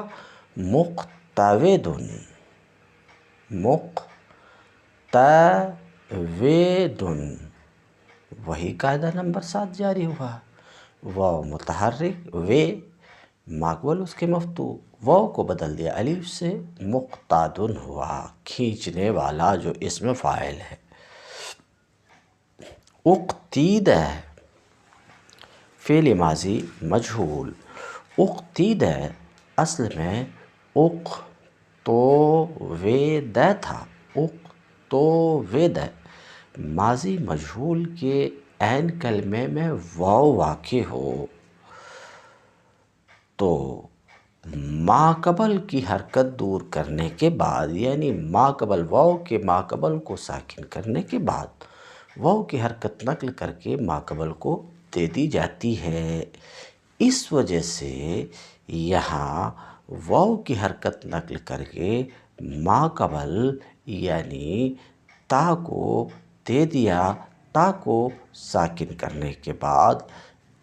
مقتود، مقتود ویدن، وہی قاعدہ نمبر 7 جاری ہوا. واو متحرک، وے ماقبل اس کے مفتوح، واو کو بدل دیا الف سے، مقتادن ہوا، کھینچنے والا جو اسم فاعل ہے. اقتید، فعل ماضی مجہول. اقتید اصل میں اقتوید تھا. اقتوید ماضی مجہول کے عین کلمے میں واو واقع ہو تو ماقبل کی حرکت دور کرنے کے بعد، یعنی ماقبل واو کے ماقبل کو ساکن کرنے کے بعد واو کی حرکت نقل کر کے ماقبل کو دے دی جاتی ہے. اس وجہ سے یہاں واو کی حرکت نقل کر کے ماقبل یعنی تا کو دے دیا. تا کو ساکن کرنے کے بعد،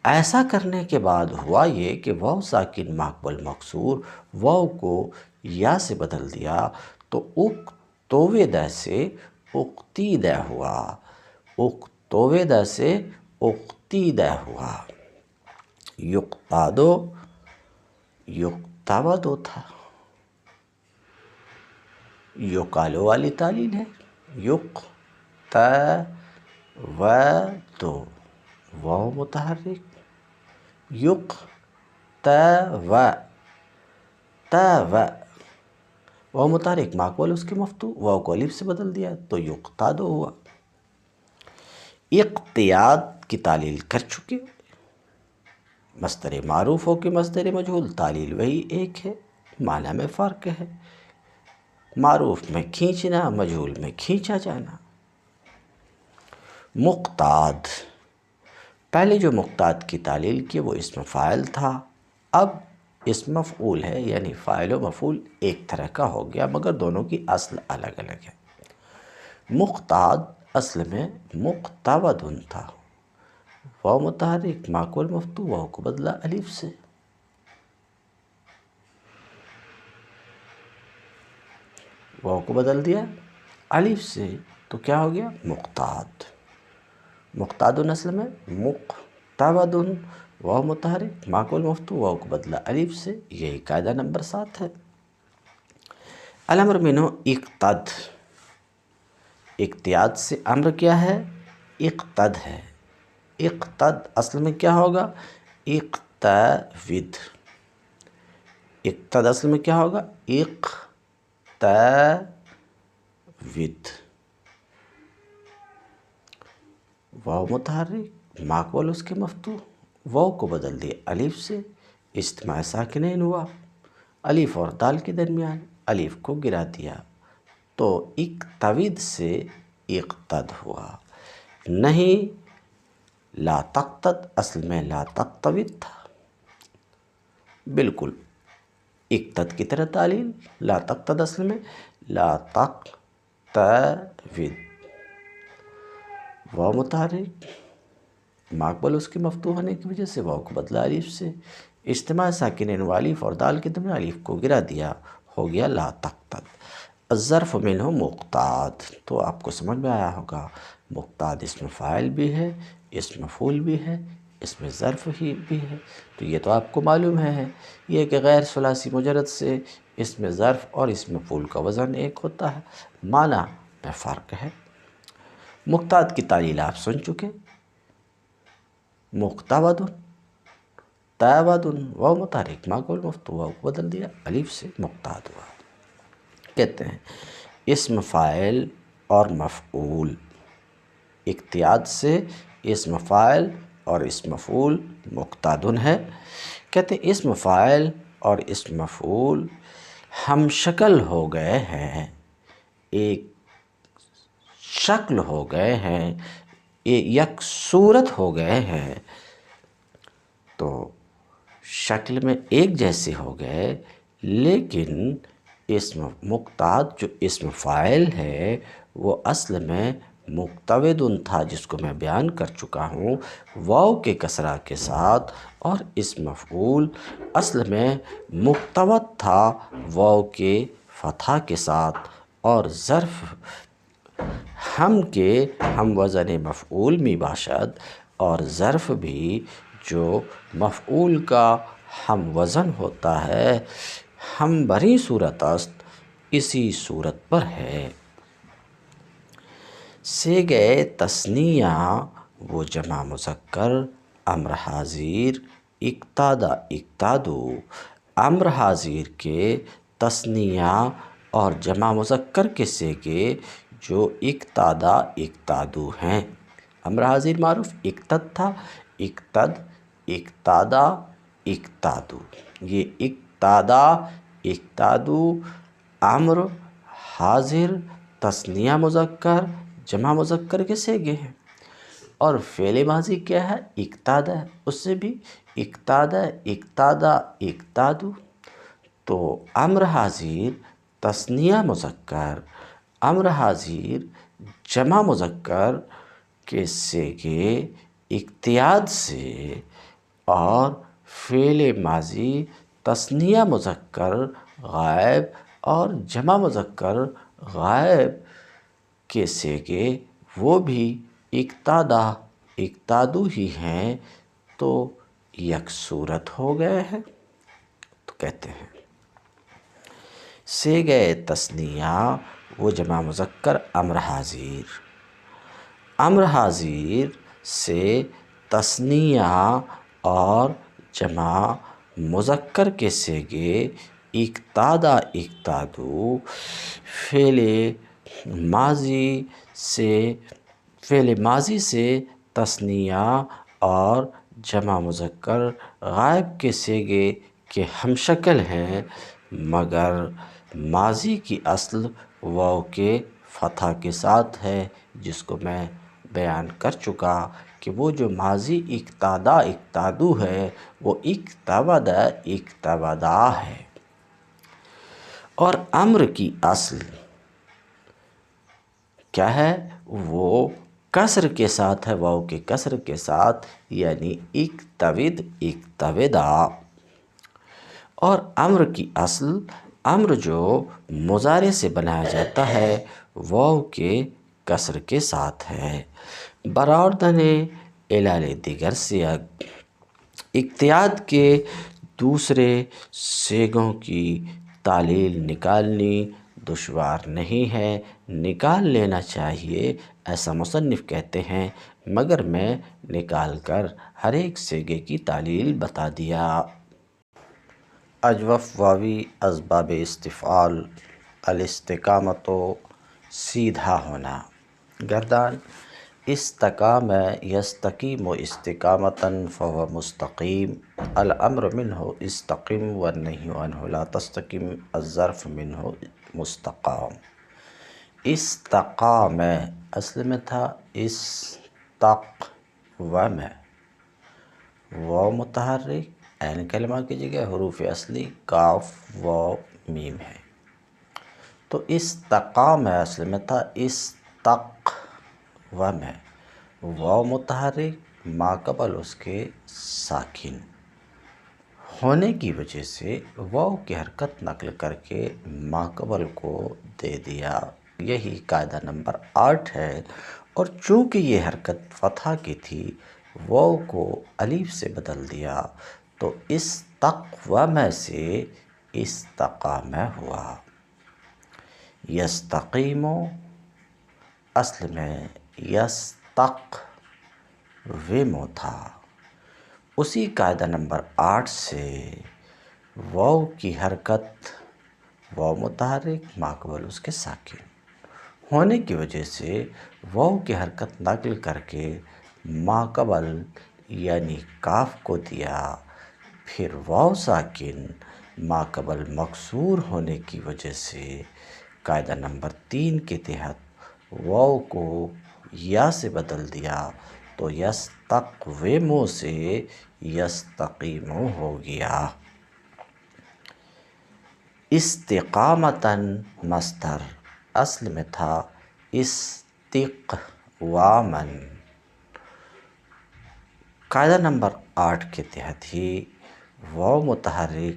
ایسا کرنے کے بعد ہوا یہ کہ واو ساکن ماقبل مکسور، واو کو یا سے بدل دیا تو اقتویدہ سے اقتیدہ ہوا. اقتویدہ سے اقتیدہ ہوا. یقتادو، یقتابدو تھا. یقالو والی تعلیل ہے. یقتابدو، واو متحرک. واو متحرک ماقبل اس کے مفتوح، واو کو الف سے بدل دیا تو یقتادو ہوا. اقتیاد کی تعلیل کر چکے. مصدر معروف ہو کہ مصدر مجہول، تعلیل وہی ایک ہے، معنی میں فرق ہے. معروف میں کھینچنا، مجہول میں کھینچا جانا. مقتاد، پہلے جو مقتاد کی تعلیل کی وہ اسم فاعل تھا، اب اسم مفعول ہے، یعنی فاعل و مفعول ایک طرح کا ہو گیا مگر دونوں کی اصل الگ الگ ہے. مقتاد اصل میں مقتبدن تھا. واو متحرک ماقبل مفتوح، واو کو بدلا الف سے. واو کو بدل دیا الف سے تو کیا ہو گیا؟ مقتاد. مقتادن اصل میں مقتبدن، واو متحرک ماقبل مفتوح، واو کو بدلا الف سے. یہی قاعدہ نمبر 7 ہے. الامر منو اقتد، اقتیاد سے امر کیا ہے؟ اقتد ہے. اقتد اصل میں کیا ہوگا؟ اقتود. اقتد اصل میں کیا ہوگا؟ اقتود. واو متحرک ماقبل اس کے مفتوح، واو کو بدل دیا الف سے، اجتماع ساکنین ہوا. الف اور دال کے درمیان الف کو گرا دیا تو اقتود سے اقتد ہوا. نہیں لا تقتد اصل میں لا تقتود تھا. بالکل اقتد کی طرح تعلیل. لا تقتد اصل میں لا تقتود. واو متحرک ماقبل اس کے مفتوح ہونے کی وجہ سے واو کو بدلا الف سے، اجتماع ساکنین والف اور دال کے درمیان الف کو گرا دیا، ہو گیا لا تقتد. الظرف منہ مقتاد، تو آپ کو سمجھ میں آیا ہوگا مقتاد اسم فاعل بھی ہے، اسم مفعول بھی ہے، اسم ظرف ہی بھی ہے. تو یہ تو آپ کو معلوم ہے یہ کہ غیر ثلاثی مجرد سے اسم ظرف اور اسم مفعول کا وزن ایک ہوتا ہے، معنی میں فرق ہے. مقتاد کی تعلیل آپ سن چکے. مقتبدن، تابدن، واو متحرک ماقبل مفتوح، واو کو بدل دیا الف سے، مقتاد ہوا. کہتے ہیں اسم فاعل اور مفعول، اقتیاد سے اسم فاعل اور اسم مفعول مقتادن ہے. کہتے ہیں اسم فاعل اور اسم مفعول ہم شکل ہو گئے ہیں، ایک شکل ہو گئے ہیں، یک صورت ہو گئے ہیں. تو شکل میں ایک جیسے ہو گئے، لیکن اسم مقتاد جو اسم فاعل ہے وہ اصل میں مقتبدن تھا، جس کو میں بیان کر چکا ہوں واو کے کسرہ کے ساتھ، اور اسم مفعول اصل میں مقتبد تھا واو کے فتحہ کے ساتھ. اور ظرف ہم کے ہم وزن مفعول می باشد، اور ظرف بھی جو مفعول کا ہم وزن ہوتا ہے، ہم بری صورت است اسی صورت پر ہے۔ صیغہ تثنیہ و جمع مذکر امر حاضر اقتدا اقتادو، امر حاضر کے تثنیہ اور جمع مذکر کے صیغے جو اقتدا اقتادو ہیں۔ امر حاضر معروف اقتد تھا، اقتد اقتادا اقتادو، یہ اقتادا اقتادو امر حاضر تثنیہ مذکر جمع مذکر کے صیغے ہیں۔ اور فعل ماضی کیا ہے؟ اقتادا ہے، اس سے بھی اقتادا اقتادا اقتادو۔ تو امر حاضر تثنیہ مذکر امر حاضر جمع مذکر کے صیغے اقتیاد سے، اور فعل ماضی تثنیہ مذکر غائب اور جمع مذکر غائب کے صیغے وہ بھی اقتادا اقتادو ہی ہیں، تو یک صورت ہو گئے ہیں۔ تو کہتے ہیں صیغہ تثنیہ و جمع مذکر امر حاضر، امر حاضر سے تثنیہ اور جمع مذکر کے صیغے اقتادا اقتادو، فعل ماضی سے تثنیہ اور جمع مذکر غائب کے صیغے کے ہم شکل ہیں، مگر ماضی کی اصل واو کے فتح کے ساتھ ہے، جس کو میں بیان کر چکا کہ وہ جو ماضی اقتادا اقتادو ہے وہ اقتبدا اقتبدا ہے۔ اور امر کی اصل کیا ہے؟ وہ کسر کے ساتھ ہے، واو کے کسر کے ساتھ، یعنی اقتبد اقتبدا۔ اور امر کی اصل امر جو مضارع سے بنایا جاتا ہے واو کے کسر کے ساتھ ہے۔ برآوردن علل دیگر صیغ، اقتیاد کے دوسرے صیغوں کی تعلیل نکالنی دشوار نہیں ہے، نکال لینا چاہیے ایسا مصنف کہتے ہیں، مگر میں نکال کر ہر ایک صیغے کی تعلیل بتا دیا۔ اجوف واوی اسباب استفعال، الاستقامت سیدھا ہونا، گردان استقام یستقیم استقامتا فهو مستقیم، الامر منہ استقم والنہی عنہ لا تستقم، الظرف منہ مستقام۔ استقام اصل میں تھا استقوم، واو متحرک عین کلمہ کی جگہ حروف اصلی کاف واو میم ہے، تو استقام اصل میں تھا استقوم، واو متحرک ما قبل اس کے ساکن ہونے کی وجہ سے واو کی حرکت نقل کر کے ما قبل کو دے دیا، یہی قاعدہ نمبر 8 ہے۔ اور چونکہ یہ حرکت فتحہ کی تھی واو کو الف سے بدل دیا، تو استقوم سے استقام ہوا۔ یستقیم اصل میں یستقوم تھا، اسی قاعدہ نمبر 8 سے واو کی حرکت واو متحرک ما قبل اس کے ساکن ہونے کی وجہ سے واو کی حرکت نقل کر کے ما قبل یعنی کاف کو دیا، پھر واو ساکن ما قبل مکسور ہونے کی وجہ سے قاعدہ نمبر 3 کے تحت واو کو یا سے بدل دیا، تو یستقوم سے یستقیم ہو گیا۔ استقامتا مصدر اصل میں تھا استقواما، قاعدہ نمبر 8 کے تحت ہی واو متحرک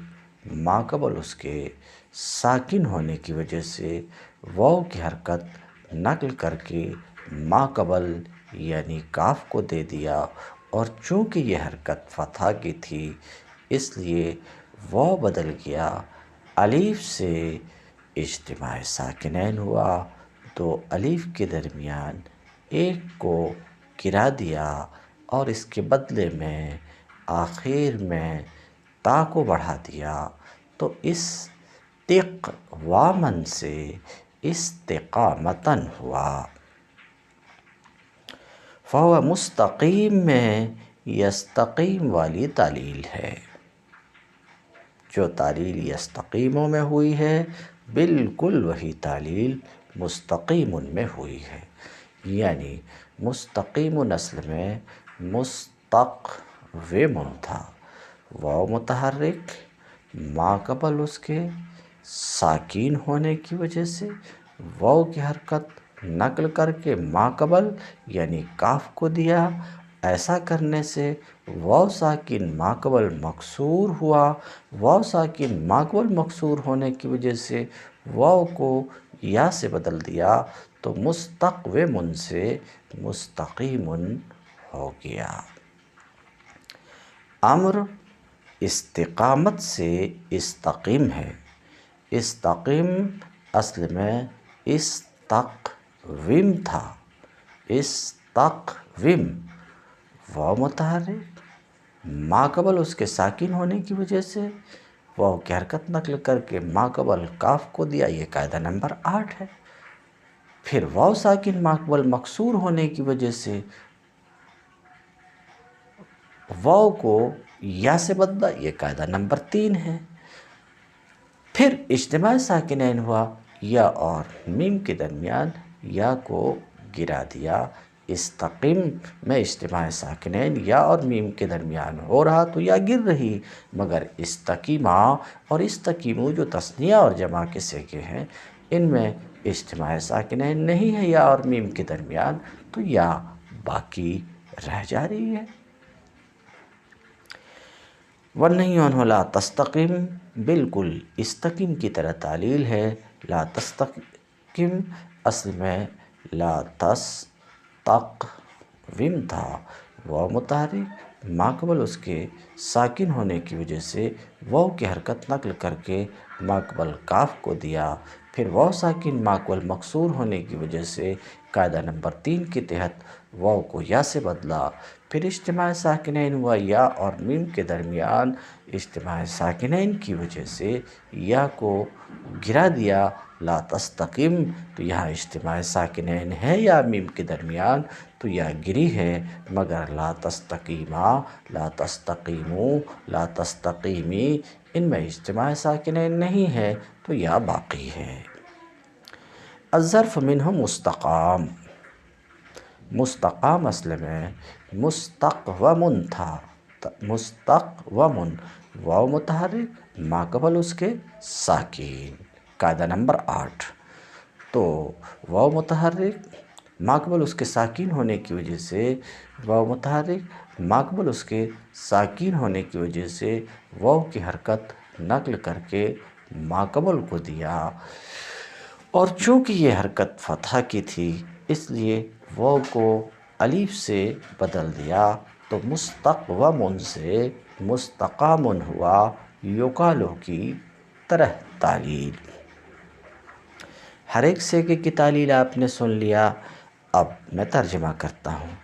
ما قبل اس کے ساکن ہونے کی وجہ سے واو کی حرکت نقل کر کے ما قبل یعنی کاف کو دے دیا، اور چونکہ یہ حرکت فتح کی تھی اس لیے واو بدل گیا، الف سے اجتماع ساکنین ہوا، تو الف کے درمیان ایک کو گرا دیا اور اس کے بدلے میں آخر میں تا کو بڑھا دیا، تو استقوامن سے استقامتن ہوا۔ فہو مستقیم میں یستقیم والی تعلیل ہے، جو تعلیل یستقیموں میں ہوئی ہے بالکل وہی تعلیل مستقیم میں ہوئی ہے، یعنی مستقیم اصل میں مستقوم تھا، واو متحرک ما قبل اس کے ساکین ہونے کی وجہ سے واو کی حرکت نقل کر کے ما قبل یعنی کاف کو دیا، ایسا کرنے سے واو ساکن ما قبل مکسور ہوا، واو ساکن ما قبل مکسور ہونے کی وجہ سے واو کو یا سے بدل دیا، تو مستقوم سے مستقیم ہو گیا۔ امر استقامت سے استقیم ہے، استقیم اصل میں استقوم تھا، استقوم واو متحرک ما قبل اس کے ساکن ہونے کی وجہ سے واو کی حرکت نقل کر کے ما قبل کاف کو دیا، یہ قاعدہ نمبر 8 ہے۔ پھر واو ساکن ما قبل مکسور ہونے کی وجہ سے واو کو یا سے بدلا، یہ قاعدہ نمبر 3 ہے۔ پھر اجتماع ساکنین ہوا، یا اور میم کے درمیان یا کو گرا دیا، استقیم میں اجتماع ساکنین یا اور میم کے درمیان ہو رہا تو یا گر رہی، مگر استقیمہ اور استقیمو جو تثنیہ اور جمع کے صیغے ہیں ان میں اجتماع ساکنین نہیں ہے یا اور میم کے درمیان، تو یا باقی رہ جا رہی ہے۔ وَالنَّهْيُ عَنْهُ لَا تَسْتَقِمْ بالکل استقیم کی طرح تعلیل ہے، لا تستقم اصل میں لا تستقوم تھا، واو متحرک ما قبل اس کے ساکن ہونے کی وجہ سے واو کی حرکت نقل کر کے ما قبل کاف کو دیا، پھر واو ساکن ما قبل مکسور ہونے کی وجہ سے قاعدہ نمبر 3 کے تحت واو کو یا سے بدلا، پھر اجتماع ساکنین ہوا، یا اور میم کے درمیان اجتماع ساکنین کی وجہ سے یا کو گرا دیا، لا تستقیم تو یہاں اجتماع ساکنین ہے یا میم کے درمیان تو یا گری ہے، مگر لا تستقیمہ، لا تستقیمو، لا تستقیمی ان میں اجتماع ساکنین نہیں ہے تو یا باقی ہے۔ الظرف منہ مستقام، مستقام اصل میں مستقوم تھا، مستقوم واو متحرک ما قبل اس کے ساکین، قاعدہ نمبر 8، تو واو متحرک ما قبل اس کے ساکین ہونے کی وجہ سے واو متحرک ما قبل اس کے ساکین ہونے کی وجہ سے واو کی حرکت نقل کر کے ما قبل کو دیا، اور چونکہ یہ حرکت فتح کی تھی اس لیے واو کو الف سے بدل دیا، تو مستقوم سے مستقام ہوا، یقالو کی طرح تعلیل۔ ہر ایک صیغے کی تعلیل آپ نے سن لیا، اب میں ترجمہ کرتا ہوں۔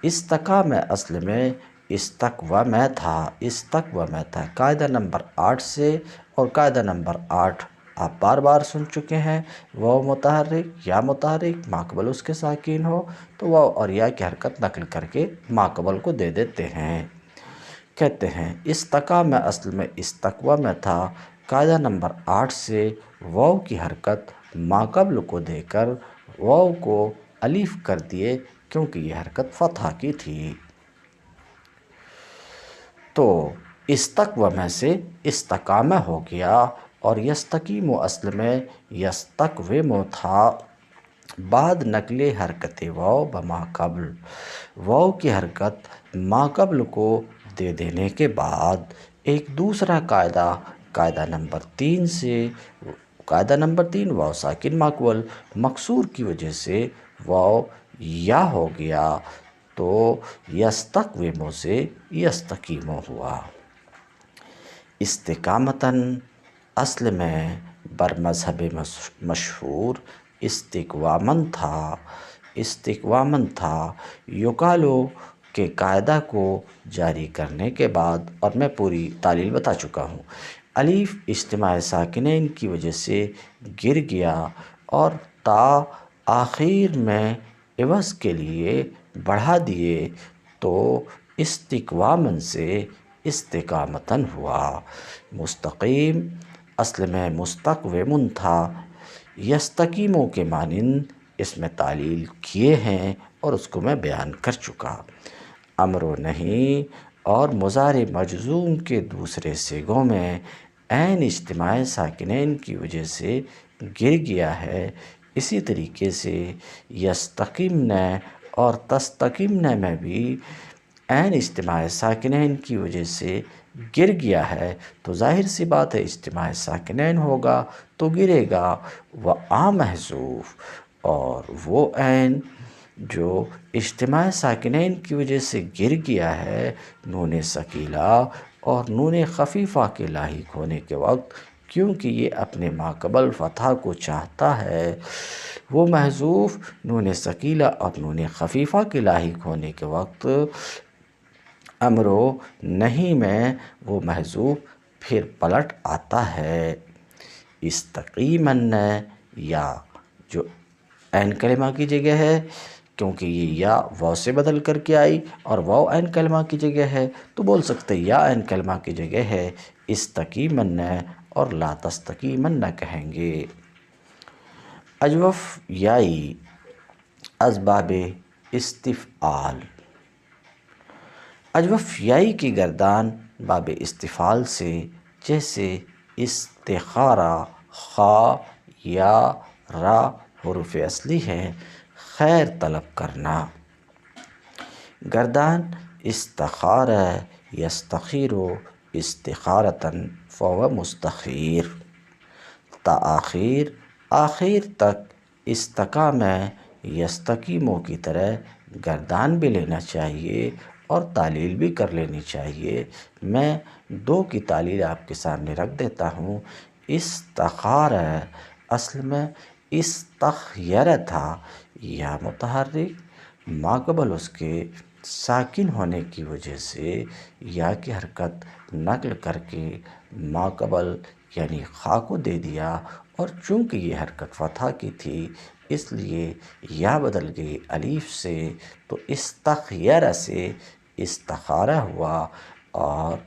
استقام اصل میں استقوام تھا، استقوام تھا، قاعدہ نمبر 8 سے، اور قاعدہ نمبر 8 آپ بار بار سن چکے ہیں، واو متحرک یا متحرک ما قبل اس کے ساکین ہو تو واو اور یا کی حرکت نقل کر کے ما قبل کو دے دیتے ہیں۔ کہتے ہیں استقام اصل میں استقوام تھا، قاعدہ نمبر 8 سے واو کی حرکت ما قبل کو دے کر واو کو الف کر دیے کیونکہ یہ حرکت فتح کی تھی، تو استقوام سے استقامہ ہو گیا، اور یستقیم اصل میں یستقوم تھا، بعد نقل حرکت واو بما قبل، واو کی حرکت ما قبل کو دے دینے کے بعد ایک دوسرا قاعدہ، قاعدہ نمبر 3 سے قاعدہ نمبر 3، واو ساکن ماقبل مکسور کی وجہ سے واو یا ہو گیا تو یستقویمو سے یستقیمو ہوا۔ استقامتاً اصل میں بر مذہب مشہور استقواماً تھا، یقالو کے قاعدہ کو جاری کرنے کے بعد، اور میں پوری تعلیل بتا چکا ہوں، الف اجتماع ساکنین کی وجہ سے گر گیا اور تا آخر میں عوض کے لیے بڑھا دیے تو استقواماً سے استقامتاً ہوا۔ مستقیم اصل میں مستقوم تھا، یستقیمو کے مانند اس میں تعلیل کیے ہیں اور اس کو میں بیان کر چکا۔ امر و نہی اور مضارع مجزوم کے دوسرے صیغوں میں عین اجتماع ساکنین کی وجہ سے گر گیا ہے، اسی طریقے سے یستقیمن اور تستقیمن میں بھی عین اجتماع ساکنین کی وجہ سے گر گیا ہے، تو ظاہر سی بات ہے اجتماع ساکنین ہوگا تو گرے گا و محذوف، اور وہ عین جو اجتماع ساکنین کی وجہ سے گر گیا ہے نون ثقیلہ اور نون خفیفہ کے لاحق ہونے کے وقت، کیونکہ یہ اپنے ماقبل فتح کو چاہتا ہے، وہ محذوف نون ثقیلہ اور نون خفیفہ کے لاحق ہونے کے وقت امر و نہی میں وہ محذوف پھر پلٹ آتا ہے۔ استقیمن یا جو عین کلمہ کی جگہ ہے، کیونکہ یہ یا واو سے بدل کر کے آئی اور واو عین کلمہ کی جگہ ہے تو بول سکتے یا عین کلمہ کی جگہ ہے، استقیمن اور لا تستقیمن کہیں گے۔ اجوف یائی اسباب استفعال، اجوف یائی کی گردان باب استفعال سے، جیسے استخارہ، خا یا را حروف اصلی ہے، خیر طلب کرنا۔ گردان استخار یستخیر استخارتاً فهو مستخیر۔ تاخیر آخر تک استقام یستقیمو کی طرح گردان بھی لینا چاہیے اور تعلیل بھی کر لینی چاہیے۔ میں 2 کی تعلیل آپ کے سامنے رکھ دیتا ہوں۔ استخار اصل میں استخیر تھا، یا متحرک ماقبل اس کے ساکن ہونے کی وجہ سے یا کی حرکت نقل کر کے ماقبل یعنی خا کو دے دیا، اور چونکہ یہ حرکت فتح کی تھی اس لیے یا بدل گئی الف سے، تو استخیر سے استخارہ ہوا، اور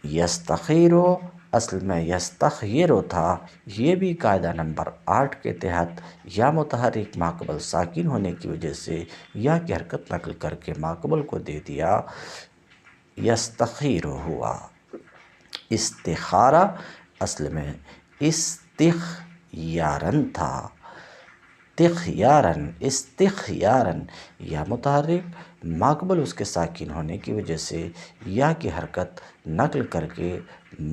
یستخیرو اصل میں یستخیرو تھا، یہ بھی قاعدہ نمبر 8 کے تحت یا متحرک ماقبل ساکن ہونے کی وجہ سے یا کی حرکت نقل کر کے ماقبل کو دے دیا، یستخیرو ہوا۔ استخارہ اصل میں استخیارن تھا، استخیارن یا متحرک ماقبل اس کے ساکن ہونے کی وجہ سے یا کی حرکت نقل کر کے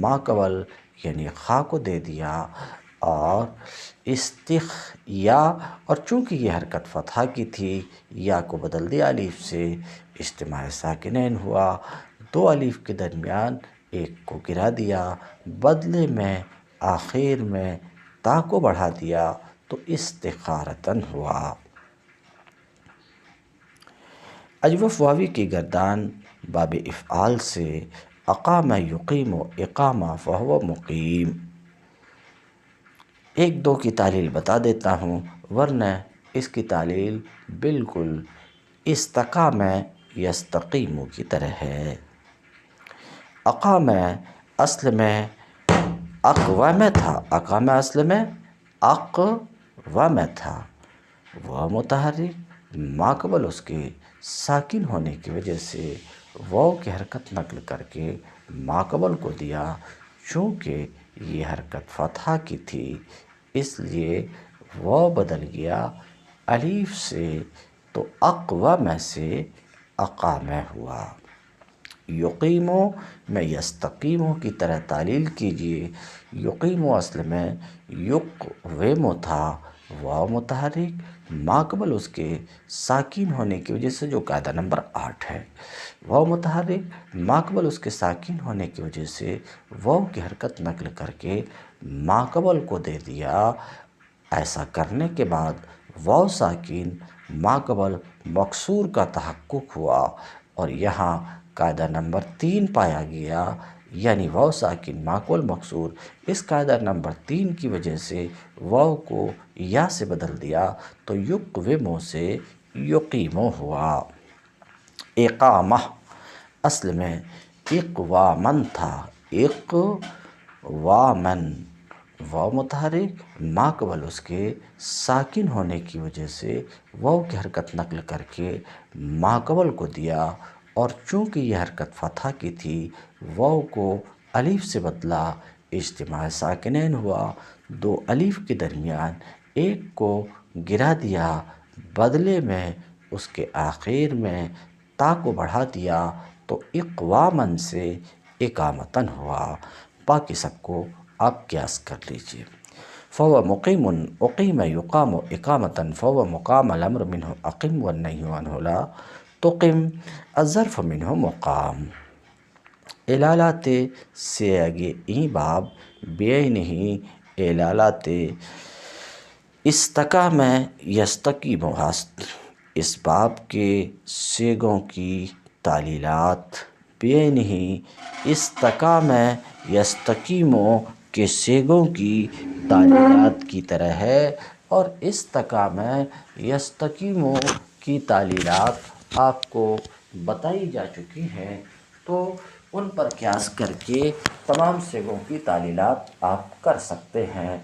ماقبل یعنی خا کو دے دیا، اور استخیا، اور چونکہ یہ حرکت فتح کی تھی یا کو بدل دیا الف سے، اجتماع ساکنین ہوا، 2 الف کے درمیان ایک کو گرا دیا، بدلے میں آخر میں تا کو بڑھا دیا تو استخارتاً ہوا۔ اجوف واوی کی گردان باب افعال سے، اقام یقیم اقامہ فہو مقیم۔ 1-2 کی تعلیل بتا دیتا ہوں، ورنہ اس کی تعلیل بالکل استقام یستقیم کی طرح ہے۔ اقام اصل میں اقوام تھا، اقام اصل میں اقوام تھا، وہ متحرک ماقبل اس کے ساکن ہونے کی وجہ سے واو کی حرکت نقل کر کے ماقبل کو دیا، چونکہ یہ حرکت فتح کی تھی اس لیے واو بدل گیا الف سے، تو اقوام سے اقام ہوا۔ یقیمو میں یستقیمو کی طرح تعلیل کیجئے۔ یقیمو اصل میں یقویمو تھا، واو متحرک ما قبل اس کے ساکن ہونے کی وجہ سے، جو قاعدہ نمبر 8 ہے۔ واو متحرک ما قبل اس کے ساکن ہونے کی وجہ سے واو کی حرکت نقل کر کے ما قبل کو دے دیا۔ ایسا کرنے کے بعد واو ساکن ما قبل مکسور کا تحقق ہوا اور یہاں قاعدہ نمبر 3 پایا گیا، یعنی واو ساکن ما قبل مکسور۔ اس قاعدہ نمبر 3 کی وجہ سے واو کو یا سے بدل دیا تو یقومو سے یقیمو ہوا۔ اقامہ اصل میں اقوامن تھا، اقوامن واو متحرک ما قبل اس کے ساکن ہونے کی وجہ سے واو کی حرکت نقل کر کے ما قبل کو دیا، اور چونکہ یہ حرکت فتحہ کی تھی واو کو الف سے بدلا، اجتماع ساکنین ہوا، دو الف کے درمیان ایک کو گرا دیا، بدلے میں اس کے آخر میں تا کو بڑھا دیا تو اقوامن سے اقامتن ہوا۔ باقی سب کو آپ قیاس کر لیجئے۔ فَهُوَ مُقِيمٌ أُقِيمَ يُقَامُ إِقَامَةً فَهُوَ مُقَامَ الْأَمْرُ مِنْهُ أَقِمْ وَالنَّهْيُ عَنْهُ لَا تُقِمْ الظرف منه مقام۔ اعلالات سے آگے این باب بعینہ اعلالات استقام یستقیم ہست۔ اس باب کے سیغوں کی تعلیلات بعینہ استقام یستقیم کے سیغوں کی تعلیلات کی طرح ہے، اور استقام یستقیم کی تعلیلات آپ کو بتائی جا چکی ہیں، تو ان پر قیاس کر کے تمام سیغوں کی تعلیلات آپ کر سکتے ہیں۔